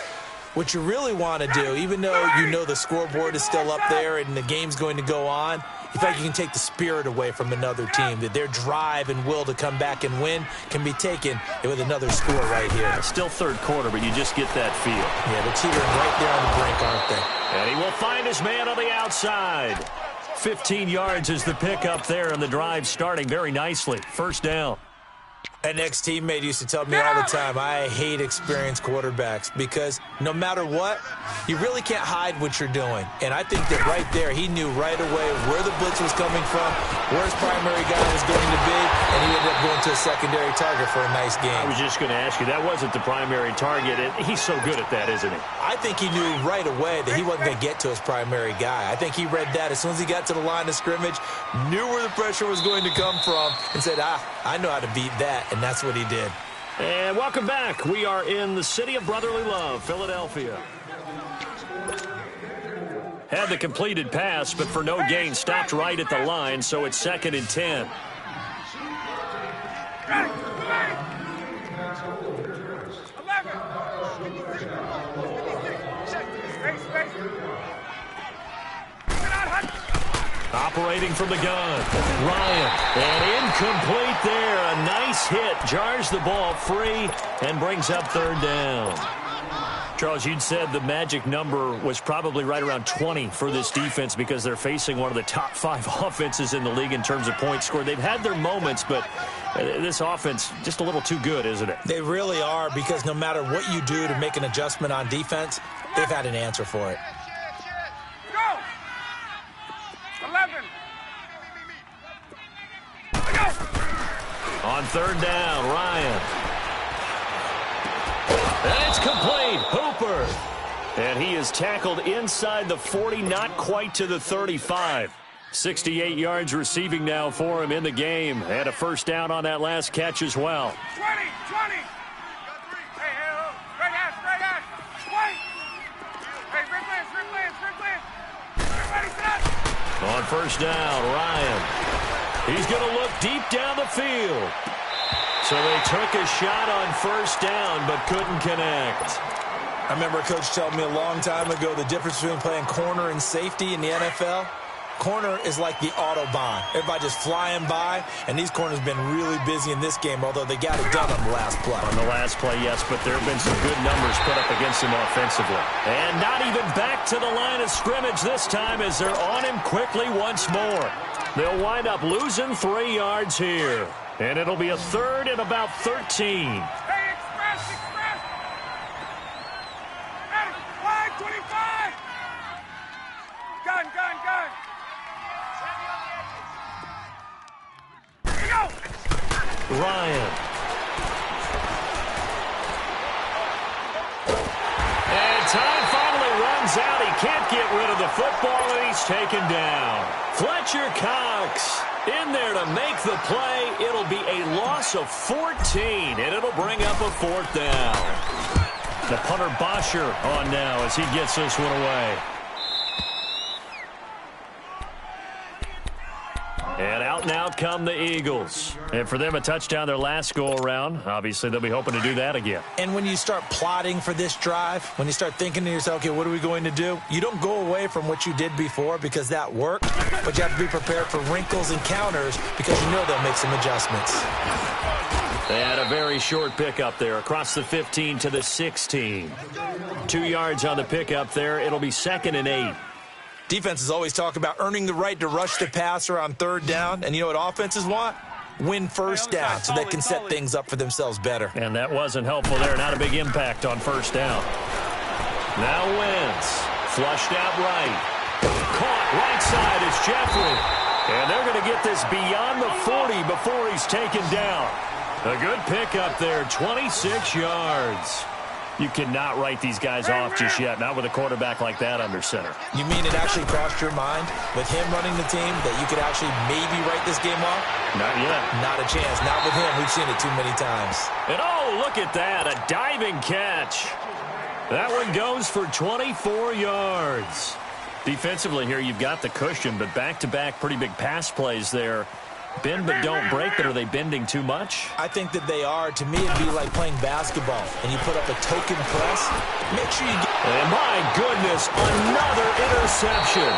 what you really want to do, even though you know the scoreboard is still up there and the game's going to go on, you feel like you can take the spirit away from another team, that their drive and will to come back and win can be taken with another score right here. Still 3rd quarter, but you just get that feel. Yeah, they're teetering right there on the brink, aren't they? And he will find his man on the outside. 15 yards is the pickup there, and the drive starting very nicely. 1st down. An ex-teammate used to tell me all the time, I hate experienced quarterbacks because no matter what, you really can't hide what you're doing. And I think that right there, he knew right away where the blitz was coming from, where his primary guy was going to be, and he ended up going to a secondary target for a nice game. I was just going to ask you, that wasn't the primary target. He's so good at that, isn't he? I think he knew right away that he wasn't going to get to his primary guy. I think he read that as soon as he got to the line of scrimmage, knew where the pressure was going to come from, and said, I know how to beat that. And that's what he did. And welcome back. We are in the city of brotherly love, Philadelphia. Had the completed pass, but for no gain, stopped right at the line, so it's 2nd and 10. Operating from the gun, Ryan, and incomplete there. A nice hit, jars the ball free, and brings up 3rd down. Charles, you'd said the magic number was probably right around 20 for this defense because they're facing one of the top 5 offenses in the league in terms of points scored. They've had their moments, but this offense just a little too good, isn't it? They really are, because no matter what you do to make an adjustment on defense, they've had an answer for it. Go! 11. On 3rd down, Ryan. And it's complete. Hooper. And he is tackled inside the 40, not quite to the 35. 68 yards receiving now for him in the game. And a 1st down on that last catch as well. 20. Hey, straight ass. Wait. Hey, replay. Everybody sit up. On 1st down, Ryan. He's going to look deep down the field. So they took a shot on 1st down, but couldn't connect. I remember a coach telling me a long time ago the difference between playing corner and safety in the NFL. Corner is like the Autobahn. Everybody just flying by, and these corners have been really busy in this game, although they got it done on the last play. On the last play, yes, but there have been some good numbers put up against him offensively. And not even back to the line of scrimmage this time as they're on him quickly once more. They'll wind up losing 3 yards here. And it'll be a 3rd and about 13. Hey, express. Ready, 525. Gun. Here we go. Ryan. And time finally runs out. He can't get rid of the football, and he's taken down. Fletcher Cox in there to make the play. It'll be a loss of 14, and it'll bring up a 4th down. The punter Bosher on now as he gets this one away. And out now come the Eagles. And for them, a touchdown their last go-around. Obviously, they'll be hoping to do that again. And when you start plotting for this drive, when you start thinking to yourself, okay, what are we going to do? You don't go away from what you did before because that worked, but you have to be prepared for wrinkles and counters because you know they'll make some adjustments. They had a very short pickup there across the 15 to the 16. 2 yards on the pickup there. It'll be 2nd and 8. Defenses always talk about earning the right to rush the passer on 3rd down. And you know what offenses want? Win 1st down so they can set things up for themselves better. And that wasn't helpful there. Not a big impact on 1st down. Now Wentz. Flushed out right. Caught right side is Jeffrey. And they're going to get this beyond the 40 before he's taken down. A good pickup there, 26 yards. You cannot write these guys off just yet, not with a quarterback like that under center. You mean it actually crossed your mind with him running the team that you could actually maybe write this game off? Not yet. Not a chance. Not with him. We've seen it too many times. And oh, look at that, a diving catch. That one goes for 24 yards. Defensively here, you've got the cushion, but back-to-back pretty big pass plays there. Bend but don't break, but are they bending too much? I think that they are. To me, it'd be like playing basketball, and you put up a token press. Make sure you get... And my goodness, another interception.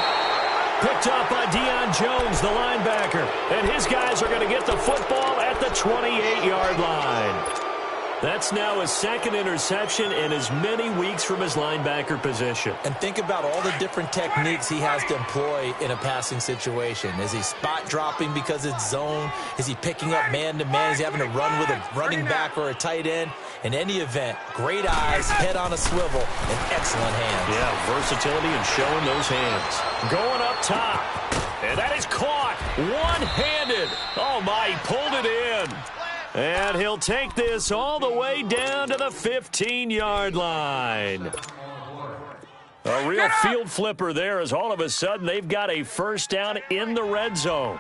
Picked up by Deion Jones, the linebacker. And his guys are going to get the football at the 28-yard line. That's now his 2nd interception in as many weeks from his linebacker position. And think about all the different techniques he has to employ in a passing situation. Is he spot dropping because it's zone? Is he picking up man-to-man? Is he having to run with a running back or a tight end? In any event, great eyes, head on a swivel, and excellent hands. Yeah, versatility and showing those hands. Going up top. And that is caught one-handed. Oh, my, he pulled it in. And he'll take this all the way down to the 15-yard line. A real field flipper there as all of a sudden they've got a 1st down in the red zone.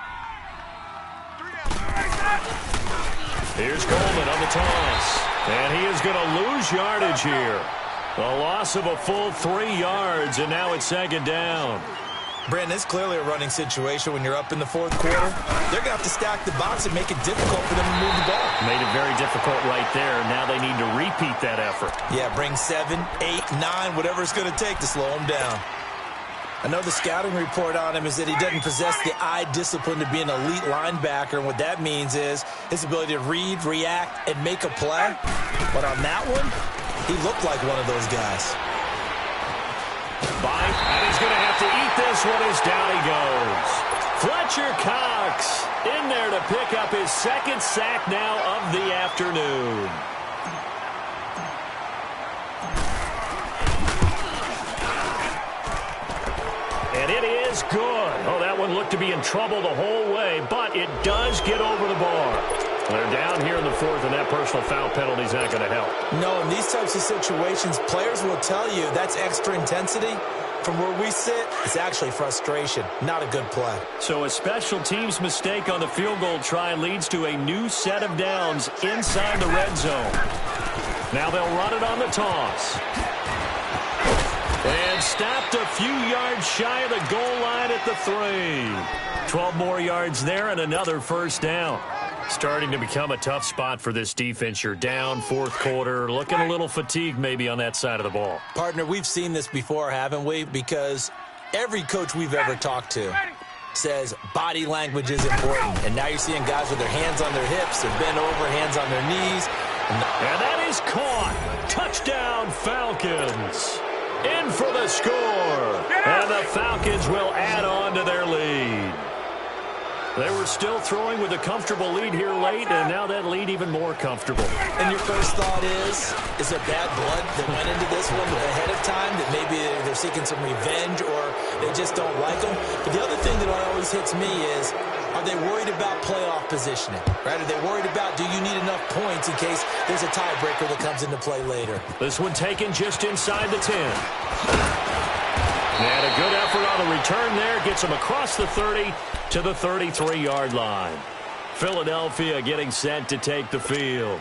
Here's Coleman on the toss. And he is going to lose yardage here. A loss of a full 3 yards, and now it's 2nd down. Brandon, it's clearly a running situation when you're up in the 4th quarter. They're going to have to stack the box and make it difficult for them to move the ball. Made it very difficult right there. Now they need to repeat that effort. Yeah, bring 7, 8, 9, whatever it's going to take to slow him down. I know the scouting report on him is that he doesn't possess the eye discipline to be an elite linebacker, and what that means is his ability to read, react, and make a play. But on that one, he looked like one of those guys. And he's going to have to eat this one as down he goes. Fletcher Cox in there to pick up his 2nd sack now of the afternoon. And it is good. Oh, that one looked to be in trouble the whole way, but it does get over the bar. They're down here in the 4th, and that personal foul penalty is not going to help. No, in these types of situations, players will tell you that's extra intensity. From where we sit, it's actually frustration, not a good play. So a special teams mistake on the field goal try leads to a new set of downs inside the red zone. Now they'll run it on the toss. And stopped a few yards shy of the goal line at the 3. 12 more yards there and another 1st down. Starting to become a tough spot for this defense. You're down 4th quarter, looking a little fatigued maybe on that side of the ball. Partner, we've seen this before, haven't we? Because every coach we've ever talked to says body language is important. And now you're seeing guys with their hands on their hips, they're bent over, hands on their knees. And that is caught. Touchdown, Falcons. In for the score. And the Falcons will add on to their lead. They were still throwing with a comfortable lead here late, and now that lead even more comfortable. And your first thought is there bad blood that went into this one ahead of time, that maybe they're seeking some revenge or they just don't like them? But the other thing that always hits me is, are they worried about playoff positioning? Right? Are they worried about, do you need enough points in case there's a tiebreaker that comes into play later? This one taken just inside the 10. And a good effort on the return there. Gets him across the 30 to the 33-yard line. Philadelphia getting set to take the field.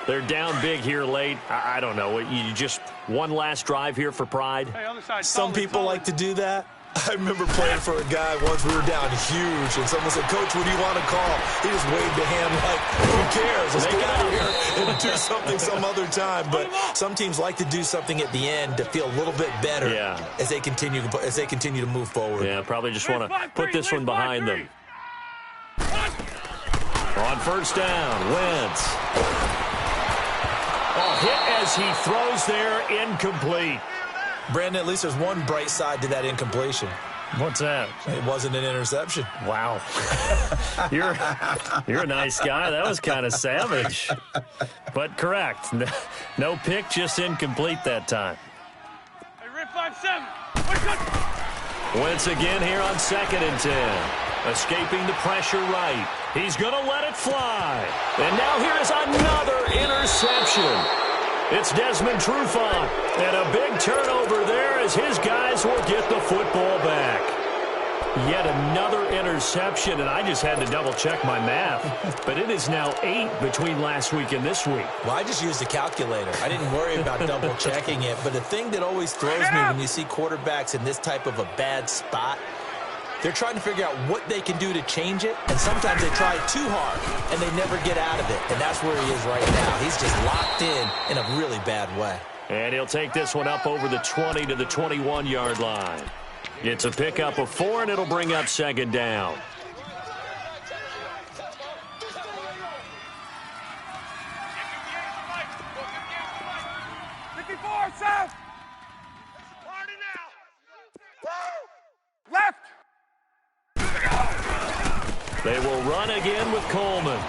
They're down big here late. I don't know. You just one last drive here for pride? Hey, other side. Some people like to do that. I remember playing for a guy once. We were down huge, and someone said, "Coach, what do you want to call?" He just waved a hand like, "Who cares? Let's get out of here and do something some other time." But some teams like to do something at the end to feel a little bit better as they continue to move forward. Yeah, probably just want to put this one behind them. On first down, Wentz. Hit as he throws there, incomplete. Brandon, at least there's one bright side to that incompletion. What's that? It wasn't an interception. Wow. You're a nice guy. That was kind of savage. But correct. No pick, just incomplete that time. Hey, Rip 5-7. Wentz again here on 2nd and 10. Escaping the pressure right. He's going to let it fly. And now here is another interception. It's Desmond Trufant, and a big turnover there as his guys will get the football back. Yet another interception, and I just had to double-check my math. But it is now 8 between last week and this week. Well, I just used a calculator. I didn't worry about double-checking it. But the thing that always throws me when you see quarterbacks in this type of a bad spot, they're trying to figure out what they can do to change it, and sometimes they try too hard, and they never get out of it. And that's where he is right now. He's just locked in a really bad way. And he'll take this one up over the 20 to the 21-yard line. It's a pickup of 4, and it'll bring up 2nd down. South. Left. They will run again with Coleman.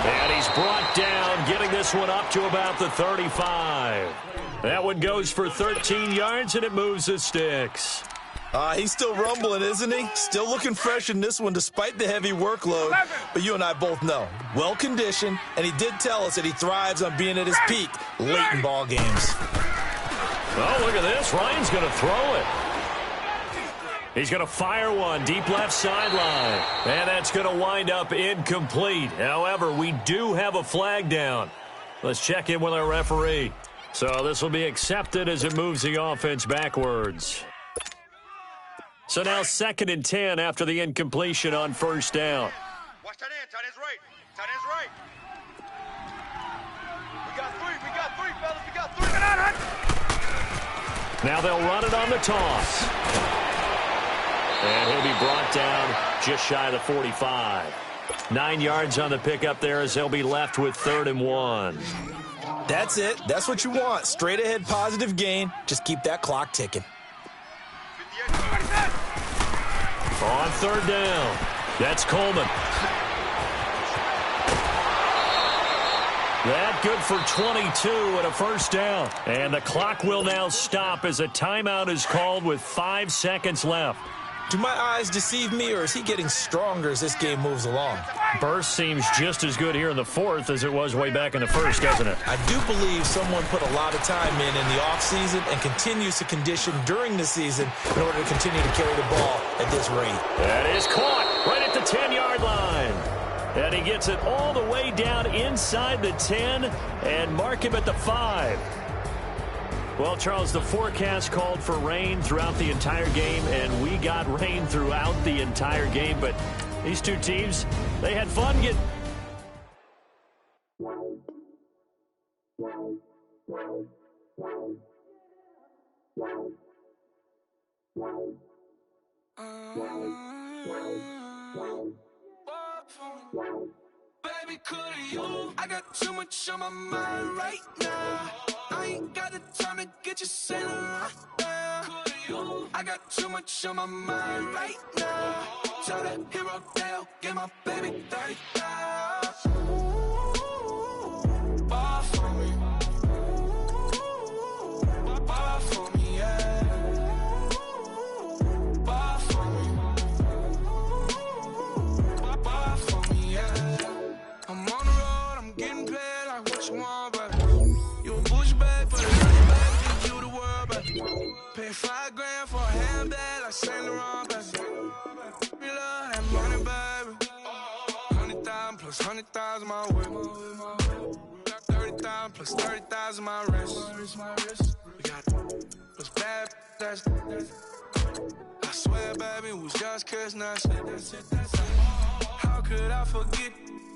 And he's brought down, getting this one up to about the 35. That one goes for 13 yards, and it moves the sticks. He's still rumbling, isn't he? Still looking fresh in this one despite the heavy workload. But you and I both know, well-conditioned, and he did tell us that he thrives on being at his peak late in ball games. Oh, look at this. Ryan's going to throw it. He's going to fire one deep left sideline. And that's going to wind up incomplete. However, we do have a flag down. Let's check in with our referee. So this will be accepted as it moves the offense backwards. So now 2nd and 10 after the incompletion on first down. Watch that end. Tight end's right. Tight end's right. We got three, fellas. We got three. Now they'll run it on the toss. And he'll be brought down just shy of the 45. 9 yards on the pickup there as they'll be left with 3rd and 1. That's it. That's what you want. Straight ahead positive gain. Just keep that clock ticking. On 3rd down, that's Coleman. That good for 22 and a first down. And the clock will now stop as a timeout is called with 5 seconds left. Do my eyes deceive me, or is he getting stronger as this game moves along? Burst seems just as good here in the 4th as it was way back in the 1st, doesn't it? I do believe someone put a lot of time in the offseason and continues to condition during the season in order to continue to carry the ball at this rate. That is caught right at the 10-yard line. And he gets it all the way down inside the 10 and mark him at the 5. Well, Charles, the forecast called for rain throughout the entire game, and we got rain throughout the entire game. But these two teams, they had fun getting... Baby, could you? I got too much on my mind right now. I ain't got the time to get you sailing right now. Could you? I got too much on my mind right now. Tell that hero Dale, get my baby 30,000. Ball for me. Ball for me, yeah. Ball for me. Ball for me, yeah. I'm on the road, I'm getting paid like what you want, baby. You a bush bag, but it's not bad, give you the world, baby. plus 100,000 my whip. Got 30,000 plus 30,000 my wrist. We got those bad, that's I swear, baby, it was just kiss, that's it. How could I forget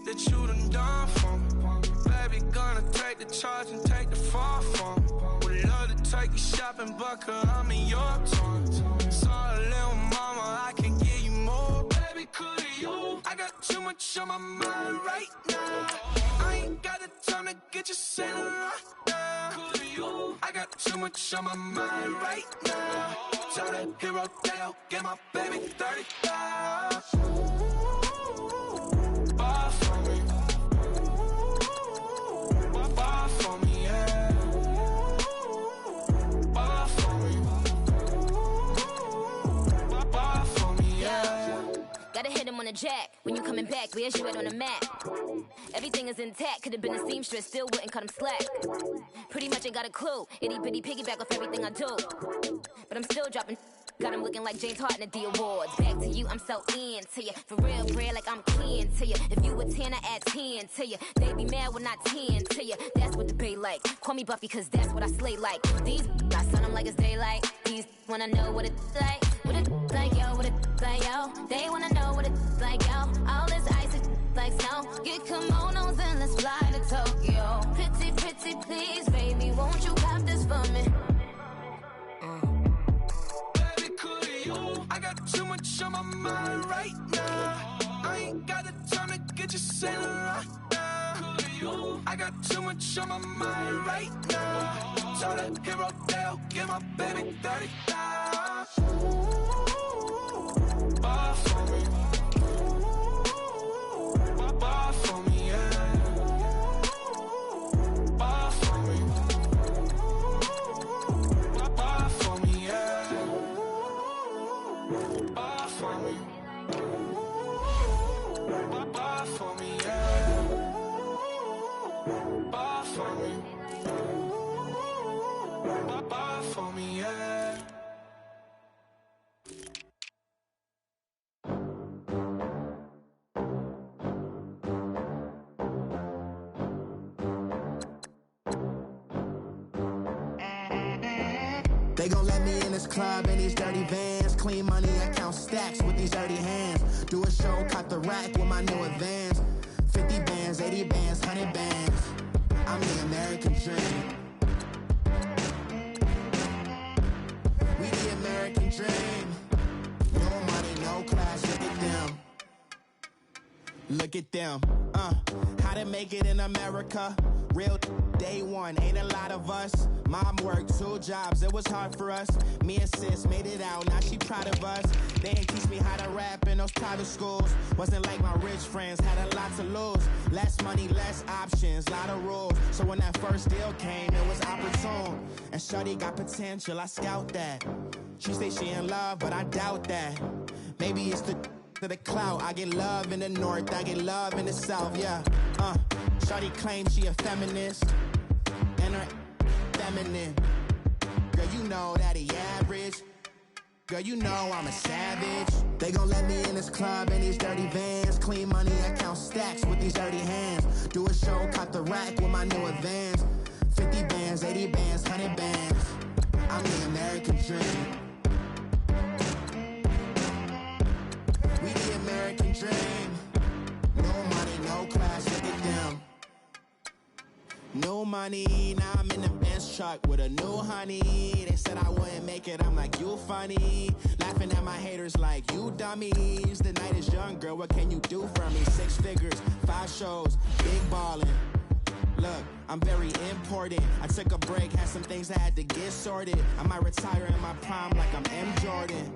that you done for me? Baby, gonna take the charge and take the fall from me. Would love to take you shopping, but I'm in your tones. Sorry, little mama, I can give you more. Baby, could you? I got too much on my mind right now. I ain't got the time to get you sitting right now. Could you? I got too much on my mind right now. Tell that hero Dale, get my baby 30,000. Bar for me. Bar for me, yeah. Bar for me. Bar for me, yeah. Gotta hit him on the jack. When you coming back, where's you at on the map? Everything is intact. Could've been a seamstress, still wouldn't cut him slack. Pretty much ain't got a clue. Itty bitty piggyback off everything I do. But I'm still dropping. Got him looking like James Harden at the awards. Back to you, I'm so into you. For real, bread, like I'm kin to you. If you a 10, I add 10 to you. They be mad when I 10 to you. That's what the bay like. Call me Buffy, cause that's what I slay like. These, I sun them like it's daylight. These wanna know what it's like. What it's like, yo, what it's like, yo. They wanna know what it's like, yo. All this ice is like snow. Get kimonos and let's fly to Tokyo. Pretty, pretty, please, baby, won't you have this for me? I got too much on my mind right now. I ain't got the time to get you sailing right now. I got too much on my mind right now. Tell that hero Dale, get my baby 30,000. Bar for me. Bar for me, yeah. Bar for me. Bar for me, yeah. Bar for me. Bar for me, yeah. Bar for me. Bar for me, yeah. They gon' let me in this club in these dirty vans. Clean money, I count stacks with these dirty hands. Do a show, cut the rack with my new advance. 50 bands, 80 bands, 100 bands. I'm the American dream. We the American dream. No money, no class, look at them. Look at them, how to make it in America. Real day one, ain't a lot of us. Mom worked 2 jobs, it was hard for us. Me and sis made it out, now she proud of us. They ain't teach me how to rap in those private schools. Wasn't like my rich friends, had a lot to lose. Less money, less options, lot of rules. So when that first deal came, it was opportune. And shorty got potential, I scout that. She say she in love, but I doubt that. Maybe it's to the clout. I get love in the north, I get love in the south, yeah. Shawty claims she a feminist, and her feminine. Girl, you know that he average. Girl, you know I'm a savage. They gon' let me in this club in these dirty vans. Clean money, I count stacks with these dirty hands. Do a show, cut the rack with my new advance. 50 bands, 80 bands, 100 bands. I'm the American dream. We the American dream. No money, no class, look at them. No money, now I'm in the Benz truck with a new honey. They said I wouldn't make it, I'm like, you funny. Laughing at my haters like, you dummies. The night is young, girl, what can you do for me? 6 figures, 5 shows, big ballin'. Look, I'm very important. I took a break, had some things I had to get sorted. I might retire in my prime like I'm M. Jordan.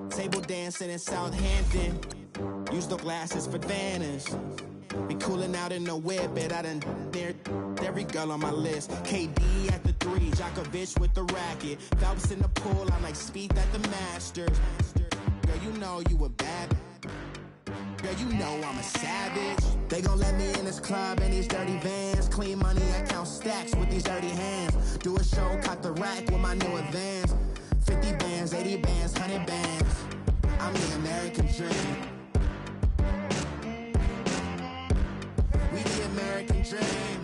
Table dancing in Southampton. Use the glasses for Vannas. Be coolin' out in the whip, but I done near every girl on my list. KD at the 3, Djokovic with the racket. Phelps in the pool, I'm like Speed at the Masters. Girl, you know you a bad. Girl, you know I'm a savage. They gon' let me in this club in these dirty vans. Clean money, I count stacks with these dirty hands. Do a show, cut the rack with my new advance. 50 bands, 80 bands, 100 bands. I'm the American dream. American dream.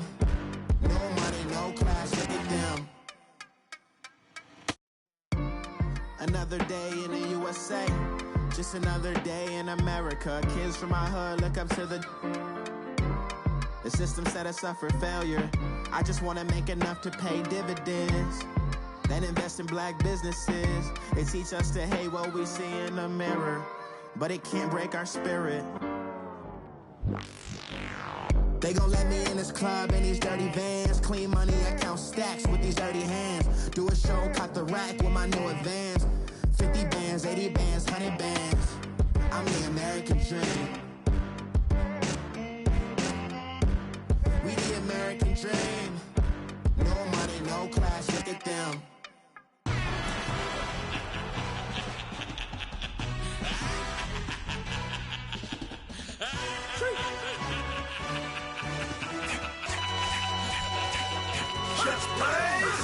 No money, no class, look at them. Another day in the USA, just another day in America. Kids from my hood look up to the system set us up for failure. I just want to make enough to pay dividends, then invest in black businesses. They teach us to hate what we see in the mirror, but it can't break our spirit. They gon' let me in this club in these dirty vans. Clean money, I count stacks with these dirty hands. Do a show, cut the rack with my new advance. 50 bands, 80 bands, 100 bands. I'm the American dream. We the American dream. No money, no class, look at them.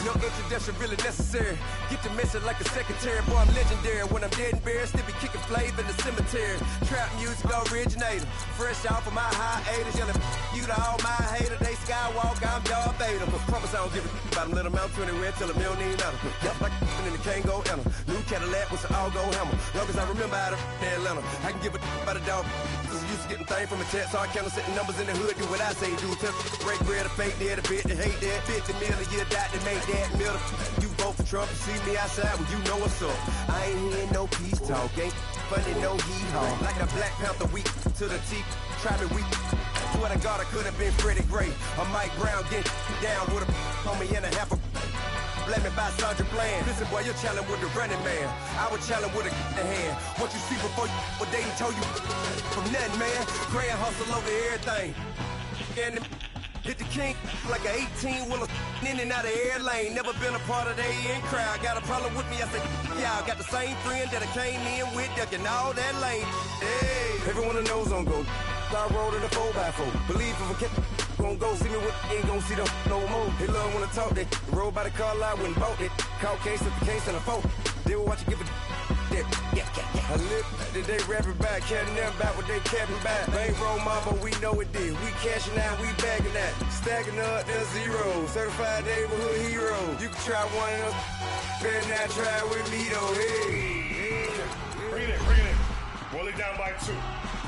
No introduction really necessary. Get the message like a secretary. Boy, I'm legendary. When I'm dead and buried, still be kicking flavor in the cemetery. Trap music originator. Fresh off of my hiatus. Yelling you to all my haters. They skywalk, I'm Darth Vader. Promise I don't give a about them. Let them out to anywhere. Tell them they don't need nothing. Yup, like and the can't go enter. New Cadillac with an all-go hammer. Long as I remember how to Atlanta. I can give a about a dog. I'm used to getting things from a text. So I count setting numbers in the hood. Do what I say do. Tell break bread, a fake dead, a bit, to hate that. 50 million a year, die to make that middle. You vote for Trump, you see me outside, well, you know what's up. I ain't hearing no peace talk, ain't funny, no hee-haw. Like the Black Panther weak to the teeth, try me weak. Swear to God, I could have been Freddie Gray. Or Mike Brown getting down with a homie and a half a let me buy Sandra Bland. Listen, boy, you're challenging with the running man. I would challenge with a hand. What you see before you, what they done told you from nothing, man. Grand hustle over everything. And hit the king like an 18-wheeler in and out of air lane. Never been a part of the in crowd. Got a problem with me, I said, y'all got the same friend that I came in with, ducking all that lane. Hey, everyone that knows on go. I rolled in a 4x4. Believe if I kept gon' go see me with ain't gon' see them no more. They love when I talk, they roll by the car lot, went and bought it. Caught case at the case and a phone. They will watch you give it. Yeah. I live that they rapping back, carrying them back what they capping back. Bankroll mama, we know it did. We cashing out, we bagging that. Stacking up, there's zero. Certified neighborhood hero. You can try one of them, better not try with me though. Hey. Bring it in. Roll it down by 2.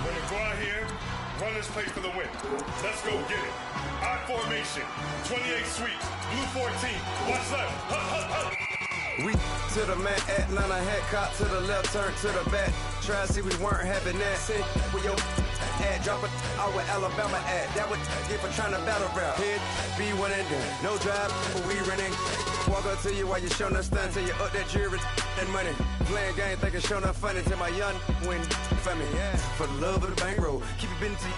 We're gonna go out here, run this place for the win. Let's go get it. I formation, 28 sweeps, blue 14. What's left? We to the man, Atlanta head caught to the left, turn to the back. Try to see we weren't having that. Sit with your ad, drop it out with Alabama ad. That would get for trying to battle rap. Head, be one and done. No drive, but we running. Walk up to you while you showing us stun till you up that jury and money. Playing game, thinking showing up funny till my young win for me. Yeah. For the love of the bankroll, keep it busy.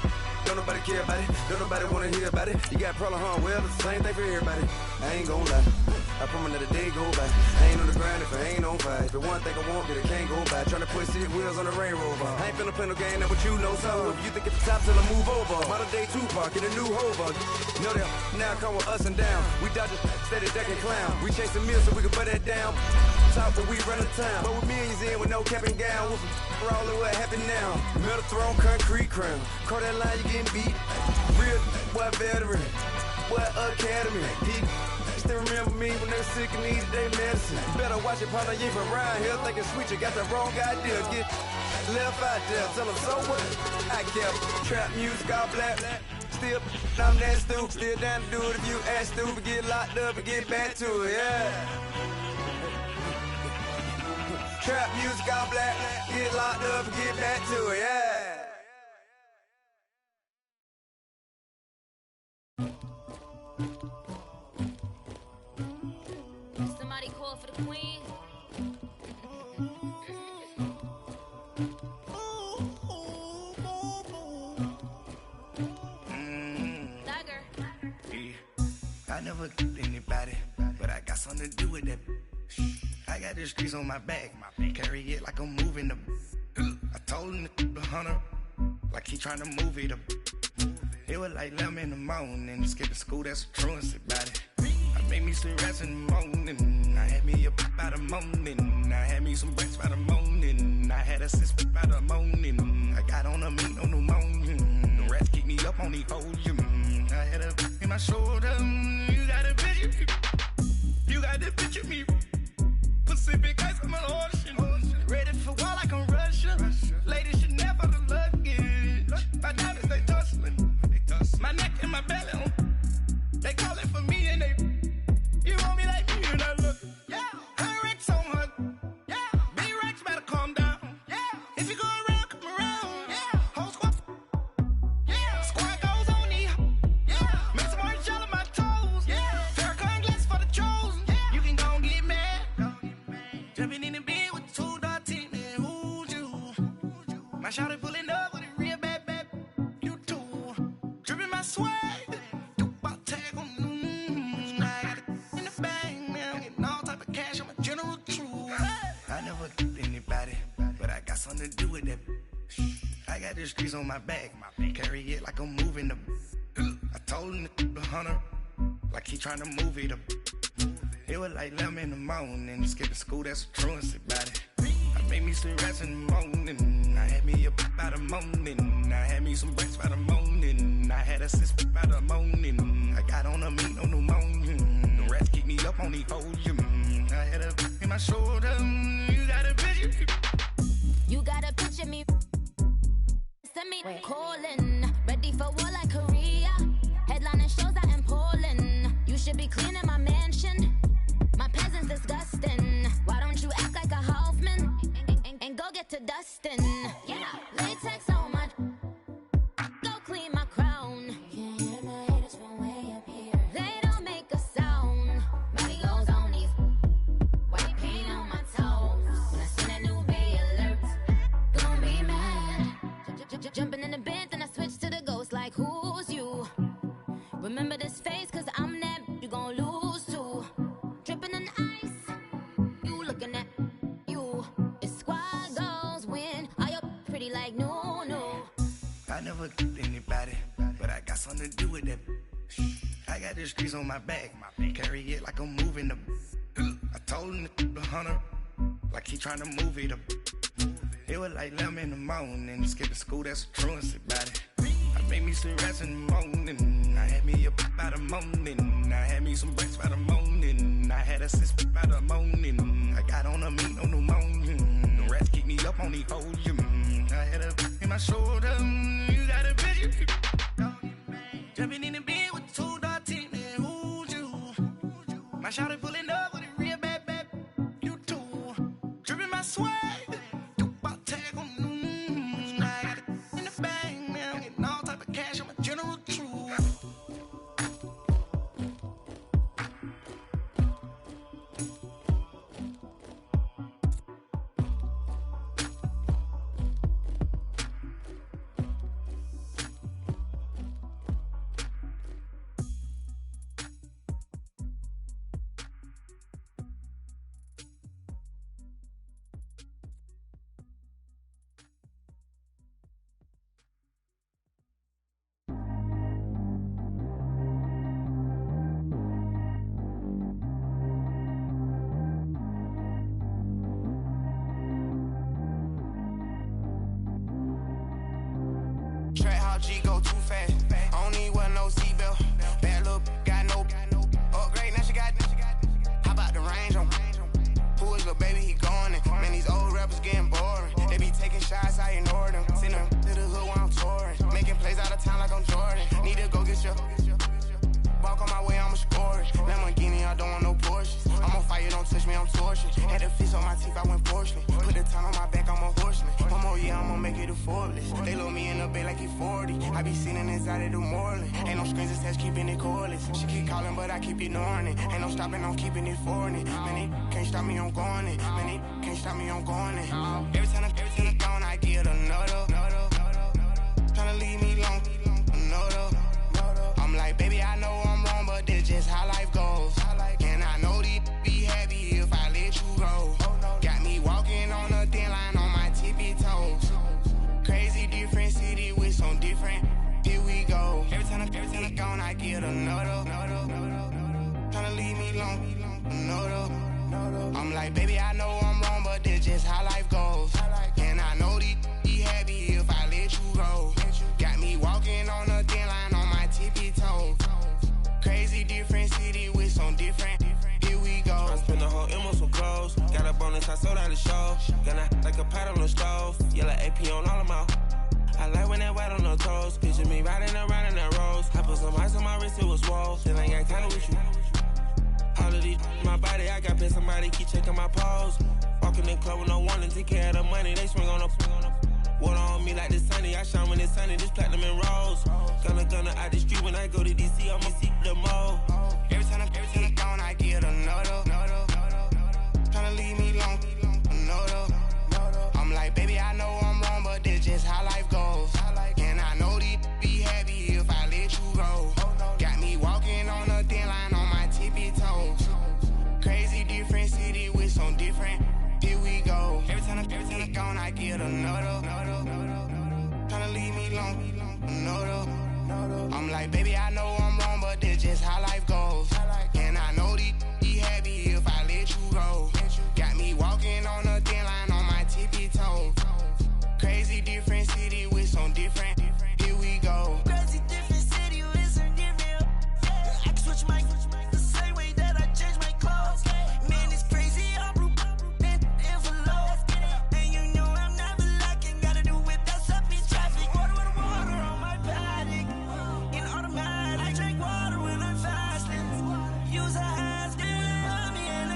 Don't nobody care about it. Don't nobody wanna hear about it. You got problem, huh? Well, it's the same thing for everybody. I ain't gon' lie. I promise that a day go by. I ain't on the grind if I ain't on fire. If the one thing I want, that it can't go by. Tryna put 6 wheels on the Range Rover. I ain't finna play no game, that what you know. So if you think it's the top till I move over. Modern day Tupac in a new hover. Know that now come with us and down. We dodge a steady deck and clown. We chase the meal so we can put that down. Talk but we run the town. But with millions in with no cap and gown. We're all in what happened now. Metal throne, concrete crown. Call that line, you getting beat. Real what veteran. What academy. Still remember me when they were sick and needed their medicine. Better watch it, partner, you from around here thinking sweet, you got the wrong idea. Get left out there, tell them so what? I kept trap music all black. Still, I'm that stupid. Still down to do it if you ask stupid. Get locked up and get back to it, yeah. Trap music all black. Get locked up and get back to it, yeah. Somebody call for the queen. I never killed anybody, but I got something to do with that. I got the streets on my back, carry it like I'm moving the. I told him to 100, like he trying to move it up. It was like 11 in the morning, skip to school, that's a truancy about it. I made me some rats in the morning, I had me a pop by the morning, I had me some breaks by the morning, I had a six by the morning, I got on a meat on the morning, the rats keep me up on the volume, I had a in my shoulder. You got a picture. You got the picture me. Pacific ice on my ocean. Ready for war like I'm Russia. Ladies should never the luggage. My diamonds, they tussling. My neck and my belly. They call it for me and they. You want me like me and I look. Yeah. Her Rex on her. Yeah. B-Rex better calm down. Yeah. If you go around, come around. Yeah. Whole squad. Yeah. Squad goes on me. Yeah. Make some orange gel on my toes. Yeah. Farrakhan glass for the chosen. Yeah. You can go and get mad. Jumping in the bed with 2 dark team. Man, who's you? My shawty pulling up with a real bad. You too. Dripping my swag. Something to do with that. I got the streets on my back. Carry it like I'm moving the. I told him the hunter, like he trying to move it up. It was like 11 in the morning. Skip to school, that's a truancy about it. I made me some rest in the morning. I had me a by the morning. I had me some breaks by the morning. I had a sis by the morning. I got on a meat, no pneumonia. The rats keep me up on the podium. I had a in my shoulder. You got a picture. You gotta picture me. Send me calling. Ready for war like Korea. Headlining shows out in Poland. You should be cleaning my mansion. My peasants disgusting. Why don't you act like a Hoffman and go get to dustin'? Yeah, latex on my. Go clean my crown. Can't hear my haters from way up here. They don't make a sound. Body goes on these. White paint on my toes. When I see that new bay alert. Jumping in the bed, then I switch to the ghost like who's you? Remember this face, cause I'm that you gon' lose too. Dripping in ice, you looking at you. It's squad goals win, are you pretty like no? I never killed anybody, but I got something to do with that. I got the streets on my back, carry it like I'm moving the. I told him the hunter, like he trying to move it up. It was like 11 in the morning. Skip to school, that's a truancy about it. I made me some rest in the morning. I had me a by the morning. I had me some breaks by the morning. I had a sis by the morning. I got on a meat, no pneumonia. The rats keep me up on the podium. I had a in my shoulder. You got a picture. Jumping in the bed with 2 dark team. Man, who's you? My shawty pulling up with a real bad. You too. Dripping my swag. G go too fast. I don't need wear no seatbelt. Bad look, got no upgrade. Now she got. How about the range on? Who is little baby? He gone. Man, these old rappers getting boring. They be taking shots, I ignore them. Send them to the hood while I'm touring. Making plays out of town like I'm Jordan. Need to go get your. Walk on my way, I'ma score it. Lamborghini, I don't want no Porsches. I'm on fire, don't touch me, I'm torching. Had the fish on my teeth, I went porcelain. Put the time on my back, I'm a horseman. One more year, I'ma make it a Forbes. They load me in the bay like he 40. I be sitting inside of the Moreland. Ain't no screens attached, keeping it cordless. She keep calling, but I keep ignoring it. Ain't no stopping, I'm keeping it foreign it. Man, they can't stop me, I'm going it. Man, they can't stop me, I'm going it. Every time I'm gone, I get another. Tryna leave me long, another. I'm like, baby, I know I'm wrong, but this just how life goes. And I know these be happy if I let you go. Got me walking on a thin line on my tippy toes. Crazy different city with some different. Here we go. Every time I'm gone, I get another. Tryna leave me long, another. I'm like, baby, I know I'm wrong, but this just how life goes. And I know these be happy if I let you go. Got me walking on a thin line on my tippy toes. riding around in that rose. I put some ice on my wrist, it was swole. Still ain't got time with you. All of these my body, I got pissed, somebody keep checking my pose. Walking in club with no warning, take care of the money, they swing on the water on me like the sunny, I shine when it's sunny, this platinum and rose. Gonna out the street when I go to DC, I'ma see the mode. Every time I gone, I get another. Tryna leave me alone, another. I'm like, baby, I know I'm wrong, but this just how life goes. And I know these be happy if I let you go. Got me walking on a thin line on my tippy toes. Crazy different city with some different. Here we go. Every time I gone, I get another. Tryna leave me alone, another. I'm like, baby, I know I'm wrong, but this just how life goes. And I know these be happy if I let you go. Got me walking on a thin line on my tippy toes. Crazy different city with some different. Here we go. Crazy different city with some different. I can switch my the same way that I change my clothes. Man, it's crazy. I'm blue envelope. And you know I'm never lacking. Gotta do it. That's up in traffic. Water with water on my paddock. In automatic. I drink water when I'm fasting. Use a has on me and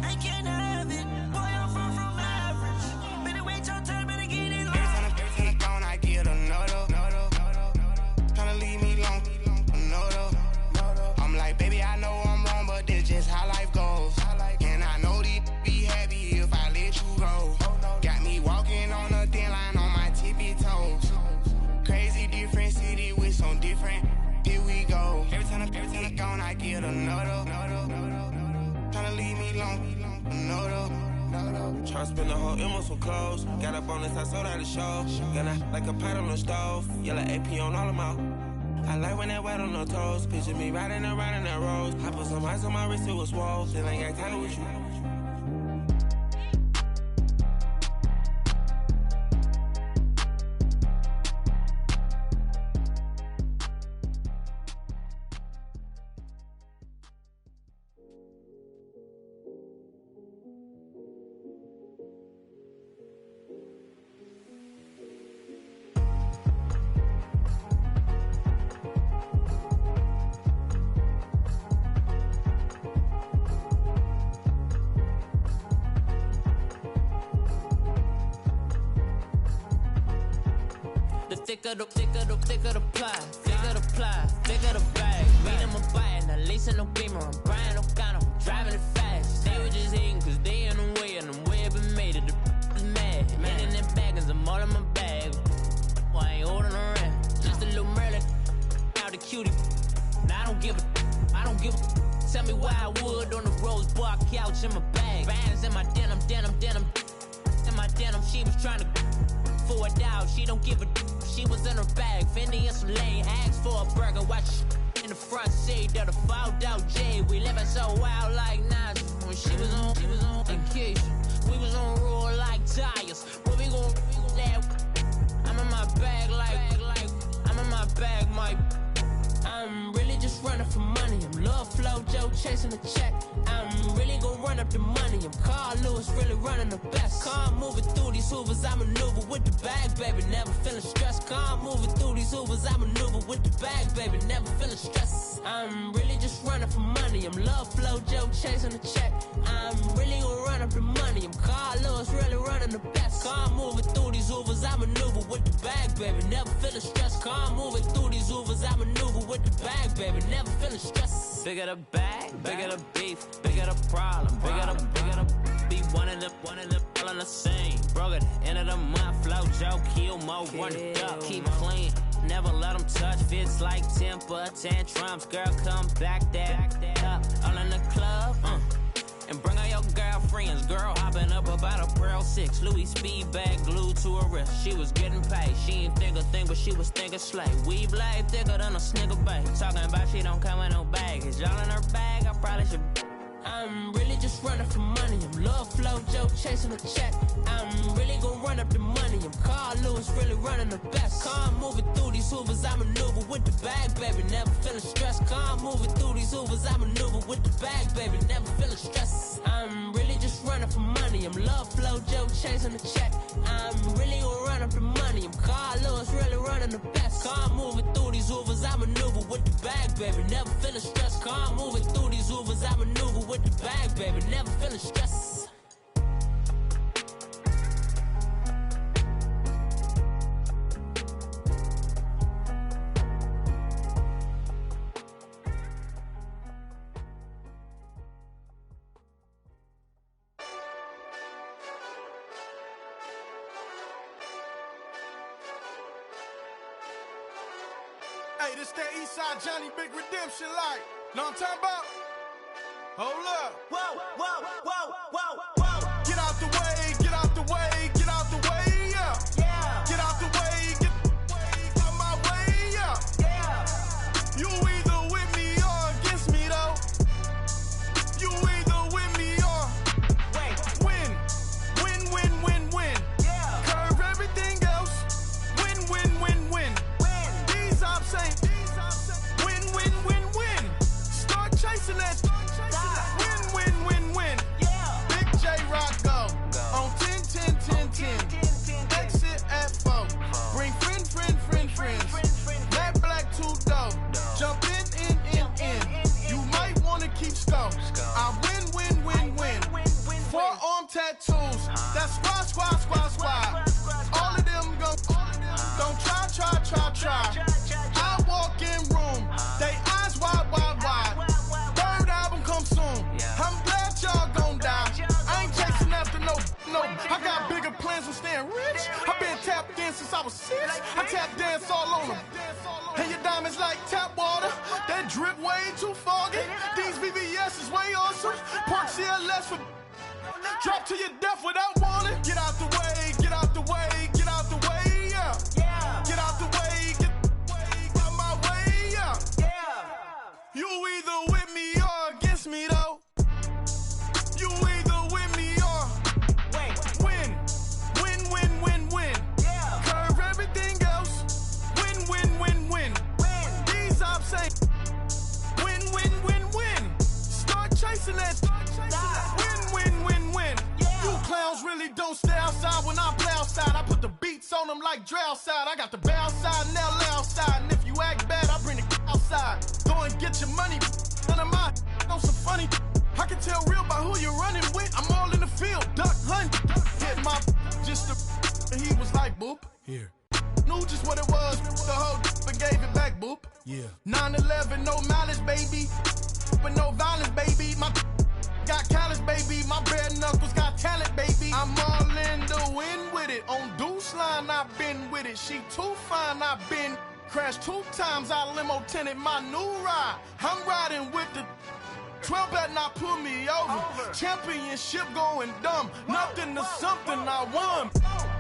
I can't have it. Boy, I'm far from average. Better wait your turn, better get in line. Every time I gone, I get another. Tryna leave me alone, another. I'm like, baby, I know I'm wrong, but this just how life goes. And I know these be happy if I let you go. Got me walking on a thin line on my tippy toes. Crazy different city with some different. Here we go. Every time I gone, I get another. Tryna leave me alone, another. Tryna spend the whole M on some clothes. Got up on this, I sold out the show. Gonna like a pot on the stove. Yellow AP on all of them. I like when that wet on the toes. Picture me riding around in that rose. I put some ice on my wrist, it was swole. Still ain't got time with you. Thicker the ply, thicker the ply, thicker the bag. Meet them a buy and I lease in no beamer. I'm buying no kind of, I'm driving it fast. They were just hating cause they in the way and the way I've been made it. The is mad. Man in that bag cause I'm all in my bag. Well, I ain't holding around. Just a little Merlin, out the cutie. Now I don't give a. Tell me why I would on the rose bar couch in my bag. Bands in my denim. In my denim, she was trying to for a doubt. She don't give a. She was in her bag, Fendi and some lane, asked for a burger, watch in the front seat of the fouled out J. We living so wild like Nas. When she was on vacation, we was on roll like tires. Where we gon' that? I'm in my bag like I'm in my bag, Mike. I'm really just running for money. I'm Love Flow Joe chasing the check. I'm really gon' run up the money. I'm Carl Lewis, really running the best. Car moving through these Hoovers, I maneuver with the bag, baby. Never feeling stressed. Car moving through these Hoovers, I maneuver with the bag, baby. Never feeling stressed. I'm really just running for money. I'm Love Flow Joe chasing the check. I'm really gon' run up the money. I'm Carl Lewis, really running the best. Car moving through these Hoovers, I maneuver with the bag, baby. Never feeling stressed. Car moving through these Hoovers, I maneuver with the bag, baby. Never feeling stressed. Bigger the bag, bigger the beef, bigger the problem, bigger the be one in the all in the same. Broke at the end of the month, flow Joe, kill mo, run it up, keep clean. Never let them touch, fits like temper tantrums. Girl, come back that up, all in the club, and bring all your girlfriends. Girl, hopping up about a Pearl 6, Louis speed bag glued to her wrist. She was getting paid, she ain't think a thing, but she was thinking slay. We blade thicker than a snicker bag. Talking about she don't come with no baggage. Y'all in her bag, I probably should. I'm really just running for money. I'm Love Flow Joe chasing the check. I'm really gon' run up the money. I'm Carl Lewis, really running the best. Car moving through these Hoovers, I maneuver with the bag, baby. Never feeling stressed. Car moving through these Hoovers, I maneuver with the bag, baby. Never feeling stressed. I'm really just running for money. I'm Love Flow Joe chasing the check. I'm really gon' run up the money. I'm Carl Lewis, really running the best. Car moving through these Hoovers, I maneuver with the bag, baby. Never feeling stressed. Car moving through these Hoovers, I maneuver with the bag, baby. Never feeling stressed. Hey, this that Eastside Johnny Big Redemption like. Know what I'm talking about? Hold up. Whoa, whoa, whoa, whoa, whoa. Get out the way, get out the way, get out the way, yeah. Yeah. Get out the way, get out my way, yeah. Yeah. You either with me or against me, though. You either with me or win. Win, win, win, win. Yeah. Curve everything else. Win, win, win, win. These ops ain't win, win, win, win. Start chasing that. Win, win, win, win. Yeah. Big J Rock go on 10, 10, 10, 10. Exit at 4. Bring friends. Black, two dope. Jump in. You might wanna keep scope. I win, win, win, win. Forearm tattoos. That's squad. All of them go. Don't try. I walk in room. They eyes wide. Third album come soon. I'm glad y'all gon' die. I ain't chasing after no. I got bigger plans for staying rich. I been tap dancing since I was 6. I tap dance all on them. And your diamonds like tap water. That drip way too foggy. These VVS is way awesome. Park CLS for drop to your death without warning. Get out the way, get out the way, get out the way, yeah. Yeah. Get out the way, get out my way, yeah. Yeah. You either with me or against me, though. You either with me or win. Win, win, win, win. Yeah. Curve everything else. Win, win, win, win. These ops ain't win, win, win, win. Start chasing that. Win, win, win, win. Yeah. You clowns really don't stay outside when I play outside. I put the beats on them like Dre outside. I got the bow side and they'll lay outside. And if you act bad, I bring the outside. Go and get your money. None of my on some funny. I can tell real by who you're running with. I'm all in the field. Duck hunt. Hit my just the and he was like boop. Here. Knew just what it was. The whole and gave it back boop. Yeah. 9/11, no malice, baby. But no violence, baby. My got callous, baby. My bare knuckles got talent, baby. I'm all in the wind with it. On Deuce Line, I've been with it. She too fine, I've been crashed 2 times. I limo tinted my new ride. I'm riding with the 12 better not pull me over. Championship going dumb. Nothing to something I won.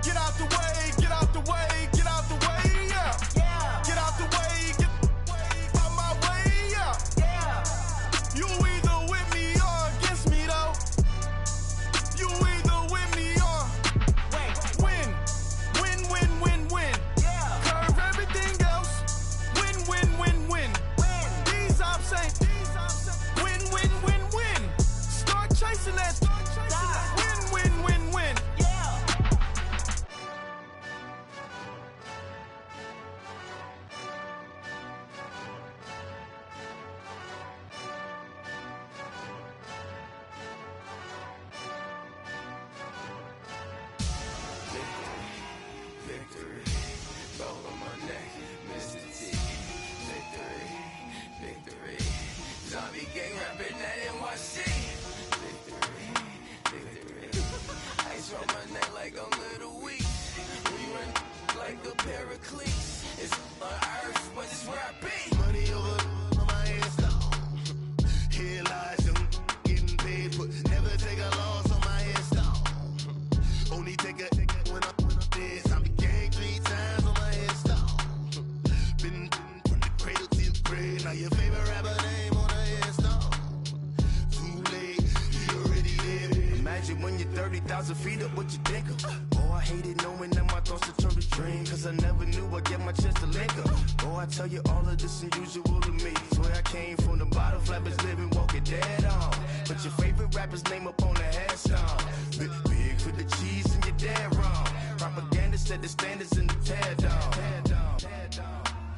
Get out the way, get out the way, get out the way, yeah. Yeah. Get out the way, get out my way, yeah. Yeah. You either with me or against me, though. You either with me or win. Win, win, win, win. Yeah. Curve everything else. Win, win, win, win. These ops ain't win, win, win, win. Start chasing that. Win, win, win, win. Yeah. Victory, gold on my neck, Mr. T. Victory, zombie gang rapping that NYC. Victory, ice on my neck like a little weak. We run like a pair of cleats. It's on earth, but it's where I be. Money over on my head stone. Here lies them getting paid, but never take a loss on my headstone. Only take a when I'm dead. Zombie gang 3 times on my headstone. Been from the cradle to the grave. Now your favorite rapper name on a headstone. Too late, he already dead. Imagine when you're 30,000 feet up, what you think of? Oh, I hated knowing that my thoughts would turn to dream. Cause I never knew I'd get my chance to link up. Oh, I tell you all of this unusual to me. Swear I came from the bottom, flappers living, walking dead on. But your favorite rapper's name up on the headstone. Big for the cheese and you're dead wrong. Propaganda set the standards in the tear down.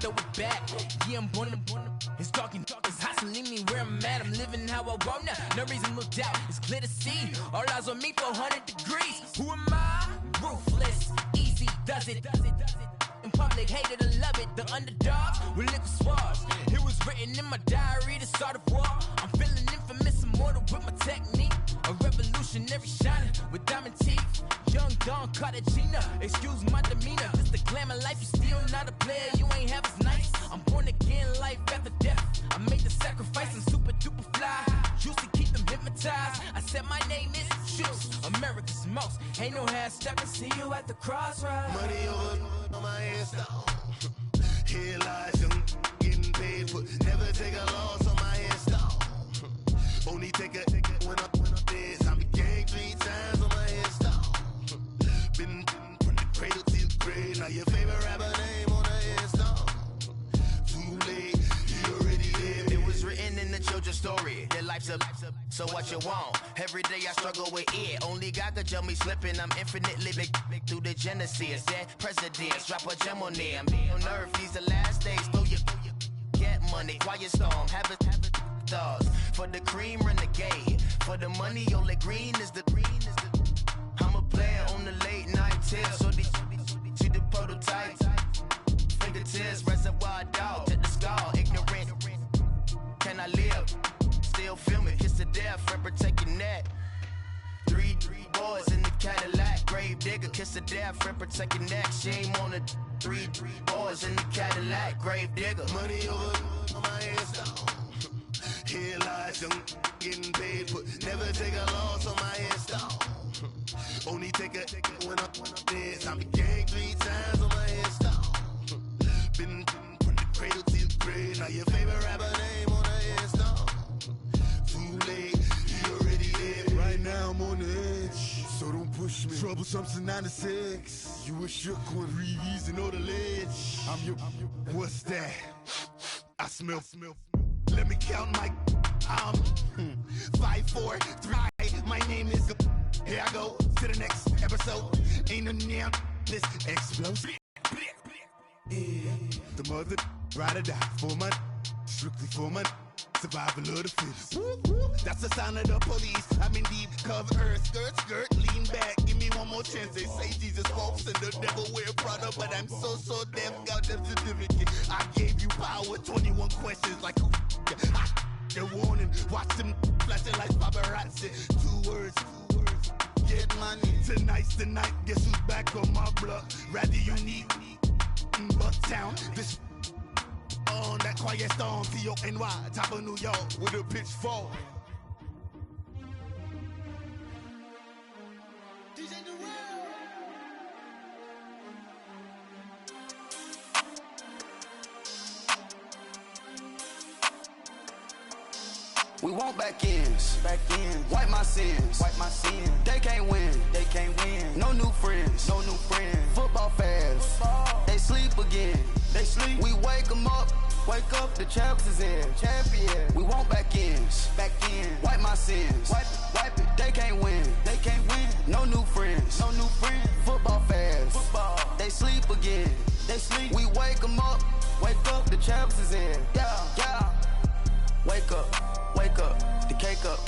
throw it back. Yeah, I'm born to it's talking, it's hustling me where I'm at. I'm living how I want now. No reason to doubt, it's clear to see. All eyes on me, 400 degrees. Who am I? Ruthless, easy, does it. In public, hated or love it. The underdogs with liquid swabs. It was written in my diary to start a war. I'm feeling infamous, immortal with my technique. A revolutionary shining with diamond teeth. Young Don Cartagena, excuse my demeanor. Just the glamour life, you still not a player. You ain't half as nice. I'm born again, life after death. I made the sacrifice and super duper fly. Used to keep them hypnotized. I said my name is Juice, America's most. Ain't no half stepping. See you at the crossroads. Money over on my headstone. Here lies young, getting paid for. Never take a loss on my headstone. Only take a when I'm dead. I be gang 3 times on my headstone. Been from the cradle to the grave. Now your favorite rapper name on the headstone. Too late, you already lived. It was written in the children's story. Their life's a so what you want? Every day I struggle with it. Only God could tell me slipping. I'm infinitely big through the genesis. Dead presidents, drop a gem on them. On earth, these the last days. Throw your get money, quiet storm. Have it stars. For the cream, renegade. For the money, only green is the. I'm a player on the late night tips. So they see the prototype. Fingertips, reservoir dog. Take the skull, ignorant. Can I live? Still film it, kiss to death, friend protecting that. Three boys in the Cadillac, grave digger, kiss to death, friend protecting that. Shame on the three boys in the Cadillac, grave digger. Money over on my headstone. Here lies young, getting paid for. Never take a loss on my headstone. Only take a when I'm dead. I be gang 3 times on my headstone. Been from the cradle to the grave. Now your favorite rapper name on the headstone. Too late, you already lived. Right now I'm on the edge, so don't push me. Troublesome to 96. You a shook one, breeze and know the ledge. I'm your. What's that? I smell. Let me count my 5, 4, 3. My name is. Here I go to the next episode. Ain't no damn this explosive. The mother ride or die for my strictly for my survival of the fittest. That's the sound of the police. I'm in deep cover earth, skirt, lean back. Give me one more chance. They say Jesus walks and the devil wear Prada, but I'm so deaf. Got the certificate. I gave you power. 21 questions like who? The warning. Watch them flashing like paparazzi. 2 words. Get money. Tonight's the night. Guess who's back on my block? Rather unique. Bucktown. This on that quiet storm. T-O-N-Y. Top of New York with a pitchfork. We want back ends. Wipe my sins. They can't win. No new friends. Football fans. They sleep again. We wake them up. The champs is in. Champion. We want back ends. Wipe my sins. Wipe it. They can't win. No new friends. Football fans. They sleep again. We wake them up. The champs is in. Yeah. Wake up, the cake up,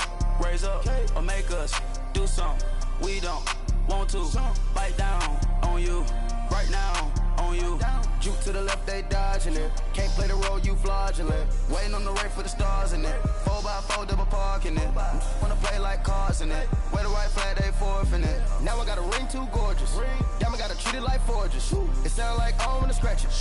raise up, or make us do something we don't want to. Bite down on you, right now on you. Juke to the left, they dodging it. Can't play the role, you fraudulent. Waiting on the right for the stars in it. 4x4 double parking it. Wanna play like cars in it. Wear the right flag, they forfeiting it. Now I got a ring too gorgeous. Damn, I gotta treat it like forges. It sound like I wanna scratch it.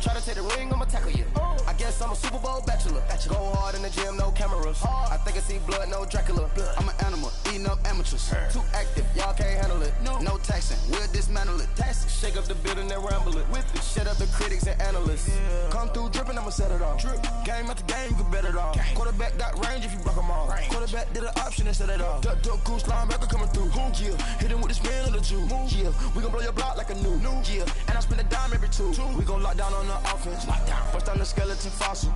Try to take the ring, I'ma tackle you. I guess I'm a Super Bowl bachelor. Go hard in the gym, no cameras. I think I see blood, no Dracula. I'm an animal, eating up amateurs. Too active, y'all can't handle it. No taxing, we'll dismantle it. Shake up the building and ramble it. Shut up the critics and analysts. Come through dripping, I'ma set it off. Game after game, you can bet it off. Quarterback got range if you block them all. Quarterback did an option and set it off. Duck, goose, linebacker coming through. Yeah, hit him with the spin of the Jew. Yeah, we gon' blow your block like a new. Yeah, and I spend a dime every 2. We gon' lock down on the offense. Bust down the skeleton fossil.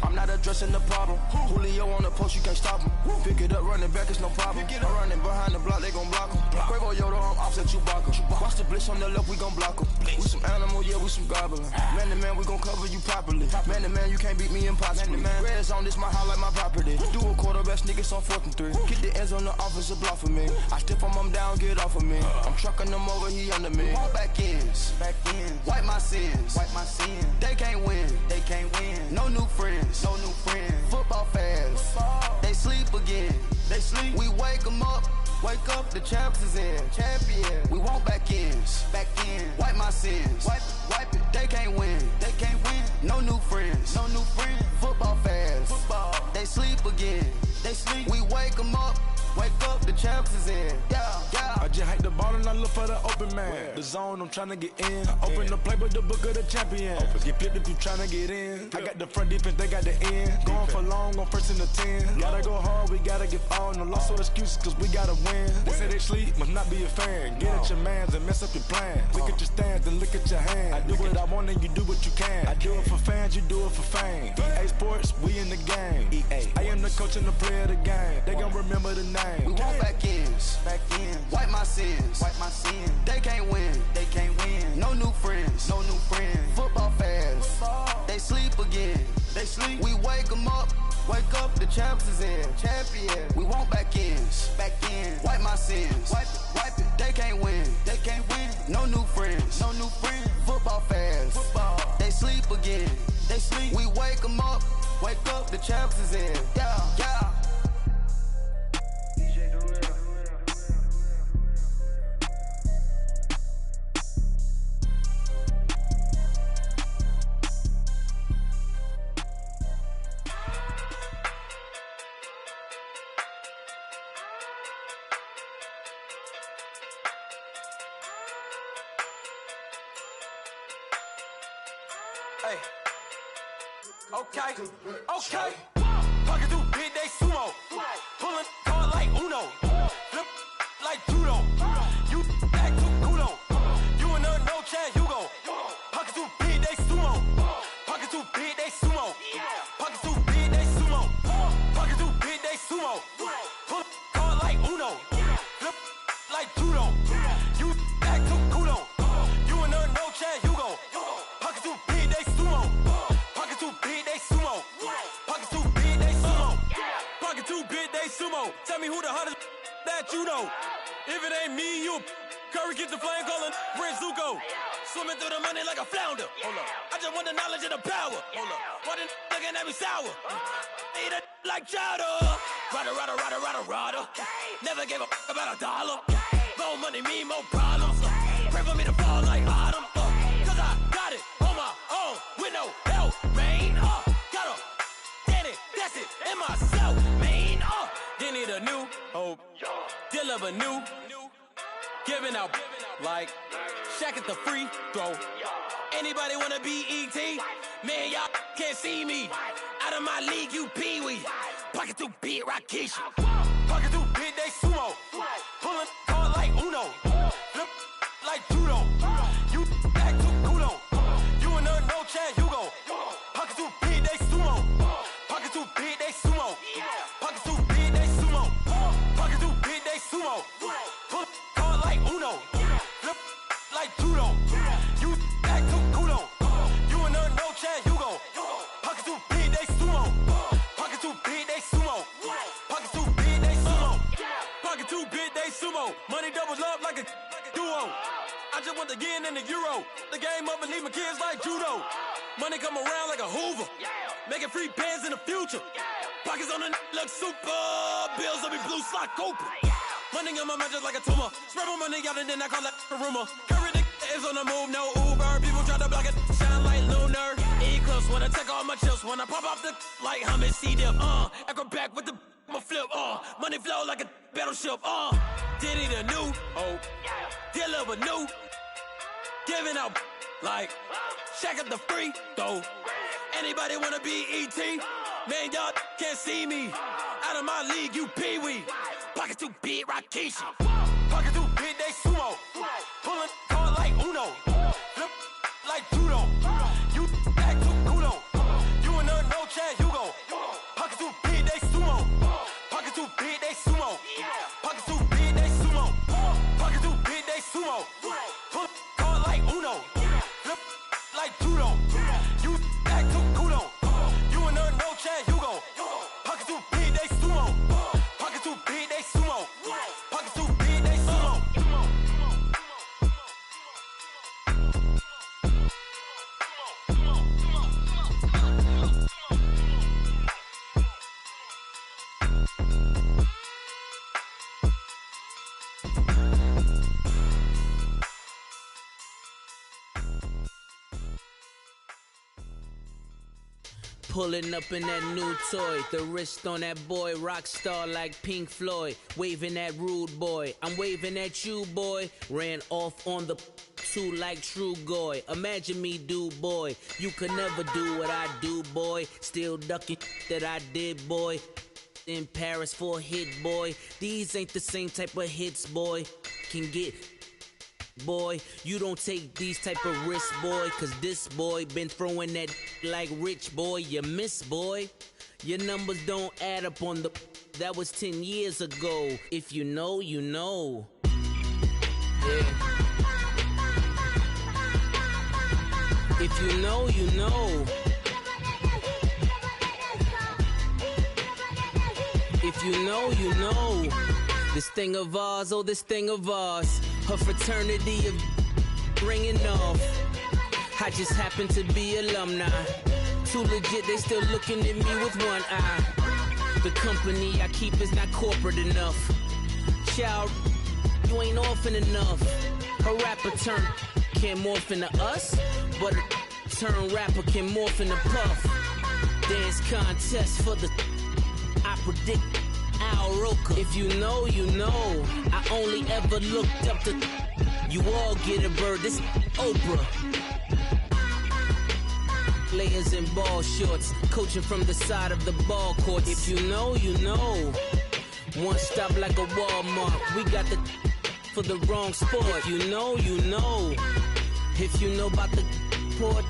I'm not addressing the problem. Julio on the post, you can't stop him. Pick it up, running back, it's no problem. I'm running behind the block, they gon' block him. Quavo Yoda, I'm offset Chewbacca. Watch the blitz on the left, we gon' block him. We some animal, yeah, we some gobbling. Man to man, we gon' cover you properly. Man to man, you can't beat me impossibly. Red zone, this my house like my property. Do a quarterback sneak, it's on 4th and 3. Get the ends on the offensive block for me. I stiff him down, get off of me. I'm trucking them over, he under me. All back ends, wipe my sins, They can't win, No new friends, Football fans, they sleep again. We wake them up. Wake up, the champs is in. Champion. We want back ends. Wipe my sins. Wipe it. They can't win. No new friends. Football fans. They sleep again. We wake them up. Wake up, the champs is in. Yeah. I just hate the ball and I look for the open man. The zone, I'm trying to get in. Open the playbook, the book of the champion. Get flipped if you trying to get in. I got the front defense, they got the end. Going for long, on 1st and the 10. Gotta go hard, we gotta get all. No loss or excuses, cause we gotta win. They say they sleep, must not be a fan. Get at your mans and mess up your plans. Look at your stands and look at your hands. I do what I want and you do what you can. I do it for fans, you do it for fame. EA Sports, we in the game. I am the coach and the player of the game. They gon' remember the name. We want back ends. Wipe my sins. They can't win. No new friends. Football fans. They sleep again. We wake them up. Wake up, the champs is in. Champion. We want back ends. Wipe my sins. Wipe it. They can't win. No new friends. Football fans. They sleep again. We wake them up. Wake up, the champs is in. Yeah. Hey. Okay. Pocket through big, they sumo. Pulling hard like Uno. Flip like judo. You act too kudo. You and her, no chance, you go. Pocket through big, they sumo. Pocket through big, they sumo. Pocket through big, they sumo. Pocket through big, they sumo. Pull hard like Uno. Flip like judo. You act too kudo. You and her, no chance, you go. Pocket through big, they sumo. Pocket too big, they sumo. Pocket too big, they sumo. Pocket too big, they sumo. Tell me who the hottest that you know. If it ain't me, you Curry get the flame calling Prince Zuko. Swimming through the money like a flounder. Hold up. I just want the knowledge and the power. Hold up. Why the looking at me sour? Eat it like chowder. Rada. Never gave a about a dollar. More money, me, more problems. Pray for me to fall like autumn. Cause I got it on my own with no help, man. Gotta stand it, that's it, in myself, man. They need a new hope, deliver new, giving out like Shaq at the free throw. Anybody wanna be ET? Man, y'all can't see me. Out of my league, you pee-wee. Pocket too big, Rakishi. Pocket too big, they sumo. Pulling hard like Uno. Flip like judo. You act too kudo. You and her, no chance, you go. Pocket too big, they sumo. Pocket too big, they sumo. Pocket too big, they sumo. Pocket too big, they sumo. Pull hard like Uno. Flip like judo. You act too kudo. You and her, no chance, you go. Pocket too big, they sumo. Pocket too big, they sumo. Pocket too big, they sumo. Pocket too big, they sumo. Money doubles up like a duo. I just want the yen and the euro. The game up and leave my kids like judo. Money come around like a Hoover. Making free bands in the future. Pockets on the look super. Bills will be blue slot Cooper. Money on my mind just like a tumor. Spread my money out and then I call that a rumor. Curry the is on the move, no Uber. People try to block it, shine like lunar. Eclipse wanna take all my chips. When I pop off the like Hummus C-dip. Acrobat with the I'ma flip. Money flow like a battleship. Diddy the new. Deliver new. Giving out like Shaq at the free throw. Anybody wanna be ET? Man, y'all can't see me. Out of my league, you pee-wee. Pocket too big, Rakishi. Pocket too big, they sumo. Pulling hard like Uno. Flip like judo. You act too kudo. You and her, no chance, you go. Pocket too big, they sumo. Pocket too big, they sumo. Pocket too big, they sumo. Pocket too big, they sumo. Pull hard like Uno. Flip Pulling up in that new toy, the wrist on that boy, rock star like Pink Floyd, waving at rude boy, I'm waving at you boy, ran off on the two like True Goy, imagine me do boy, you could never do what I do boy, still ducking that I did boy, in Paris for a hit boy, these ain't the same type of hits boy, can get boy, you don't take these type of risks, boy, cause this boy been throwing that like rich boy, you miss, boy. Your numbers don't add up on the, that was 10 years ago. If you know, you know. Yeah. If you know, you know. If you know, you know. This thing of ours, oh, this thing of ours. Her fraternity of ringing off. I just happen to be alumni. Too legit, they still looking at me with one eye. The company I keep is not corporate enough. Child, you ain't orphan enough. A rapper turn can't morph into us, but a turn rapper can morph into Puff. Dance contest for the, I predict Al Roker. If you know, you know. I only ever looked up to, you all get a bird, this Oprah. Players in ball shorts, coaching from the side of the ball court. If you know, you know. One stop like a Walmart, we got the for the wrong sport. If you know, you know. If you know about the port,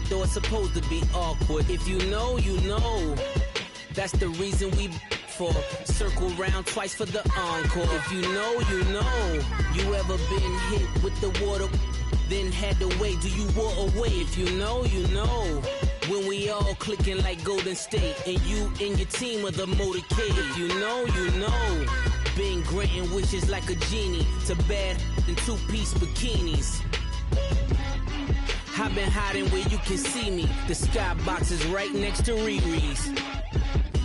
though it's supposed to be awkward. If you know, you know. That's the reason we for circle round twice for the encore. If you know, you know. You ever been hit with the water, then had to wait? Do you walk away? If you know, you know. When we all clicking like Golden State, and you and your team are the motorcade. If you know, you know. Been granting wishes like a genie to bad in two-piece bikinis. I've been hiding where you can see me. The skybox is right next to Riri's.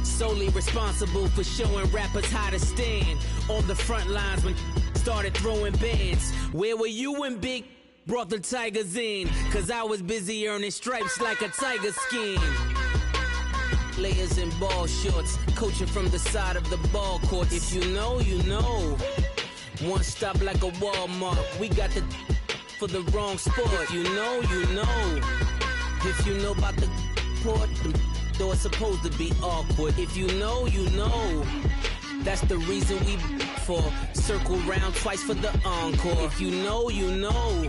Solely responsible for showing rappers how to stand on the front lines when started throwing bands. Where were you when Big brought the Tigers in? Cause I was busy earning stripes like a tiger skin. Players in ball shorts, coaching from the side of the ball court. If you know, you know. One stop like a Walmart, we got the for the wrong sport. If you know, you know. If you know about the port, though it's supposed to be awkward. If you know, you know. That's the reason we for circle round twice for the encore. If you know, you know.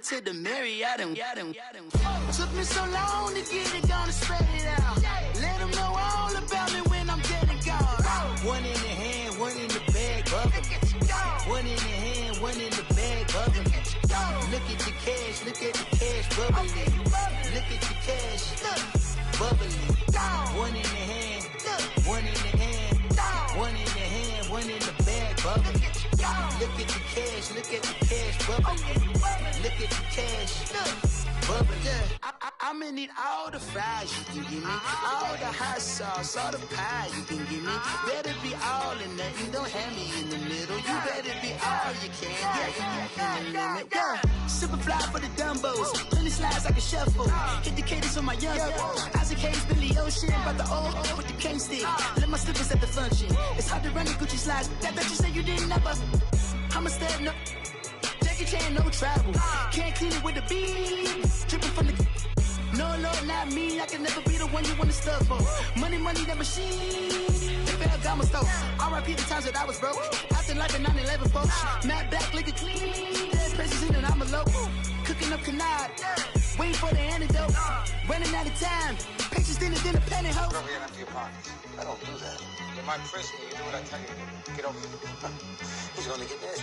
To the Marriott and took me so long to get it, gonna spread it out. Let them know all about me when I'm getting cash, look at the cash bubbling. Look at the cash, bubbling. One in the hand, one in the hand, one in the hand, one in the bag bubbling. Look at the cash, look at the cash bubbling. Look at the cash, bubbling. I'ma need all the fries you can give me, all the hot sauce, all the pie you can give me. Better be all or nothing, don't have me in the middle. You better be all you can, yeah, in the limit. Yeah. Super fly for the Dumbos, plenty slides like a shuffle. Hit the cadence on my young Isaac Hayes, Billy Ocean, about the old with the cane stick. Let my slippers at the function. It's hard to run the Gucci slides. That bet you say you didn't never. I'ma step no. Jackie Chan, no travel. Can't clean it with the beat. Dripping from the. No, Lord, not me. I can never be the one you want to stuff for. Money, that machine. They fell down my stove. R.I.P. the times that I was broke. Acting like a 9/11 folks. Matt back, liquor clean. Dead presses in and I'm a local. Cooking up canard. Waiting for the antidote. Running out of time. Patience thinner than a penny hoe. Don't get empty your pockets. I don't do that. You might press me. You do what I tell you. Get over here. He's gonna get this.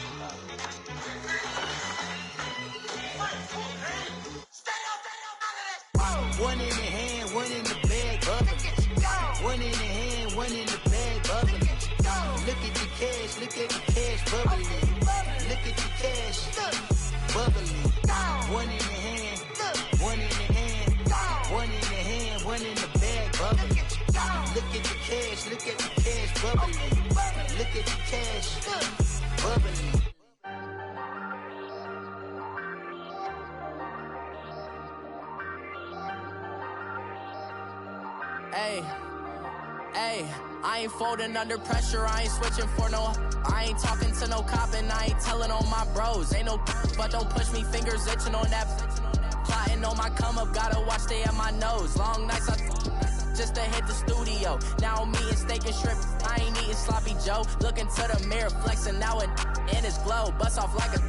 One in the hand, one in the bag, bubbling. One in the hand, one in the bag, bubbling. Look at the cash, look at the cash, bubbling. Look at the cash, bubbling. One in the hand, one in the hand, one in the hand, one in the bag, bubbling. Look at the cash, look at the cash, bubbling. Look at the cash, bubbling. Hey, I ain't folding under pressure, I ain't switching for no. I ain't talking to no cop and I ain't telling on my bros. Ain't no but don't push me, fingers itching on that. Plotting on my come up, gotta watch stay at my nose. Long nights just to hit the studio. Now I'm eating steak and shrimp, I ain't eating sloppy Joe. Looking to the mirror, flexing now it in his glow. Bust off like a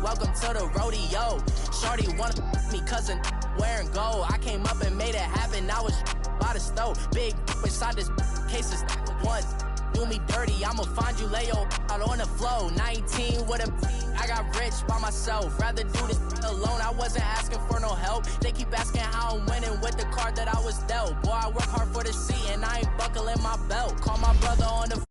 welcome to the rodeo. Shorty wanna me cousin wearing gold. I came up and made it happen, now it's by the stove. Big inside this cases once do me dirty, I'ma find you lay out on the floor. 19 with a I got rich by myself. Rather do this alone, I wasn't asking for no help. They keep asking how I'm winning with the card that I was dealt. Boy, I work hard for the seat and I ain't buckling my belt. Call my brother on the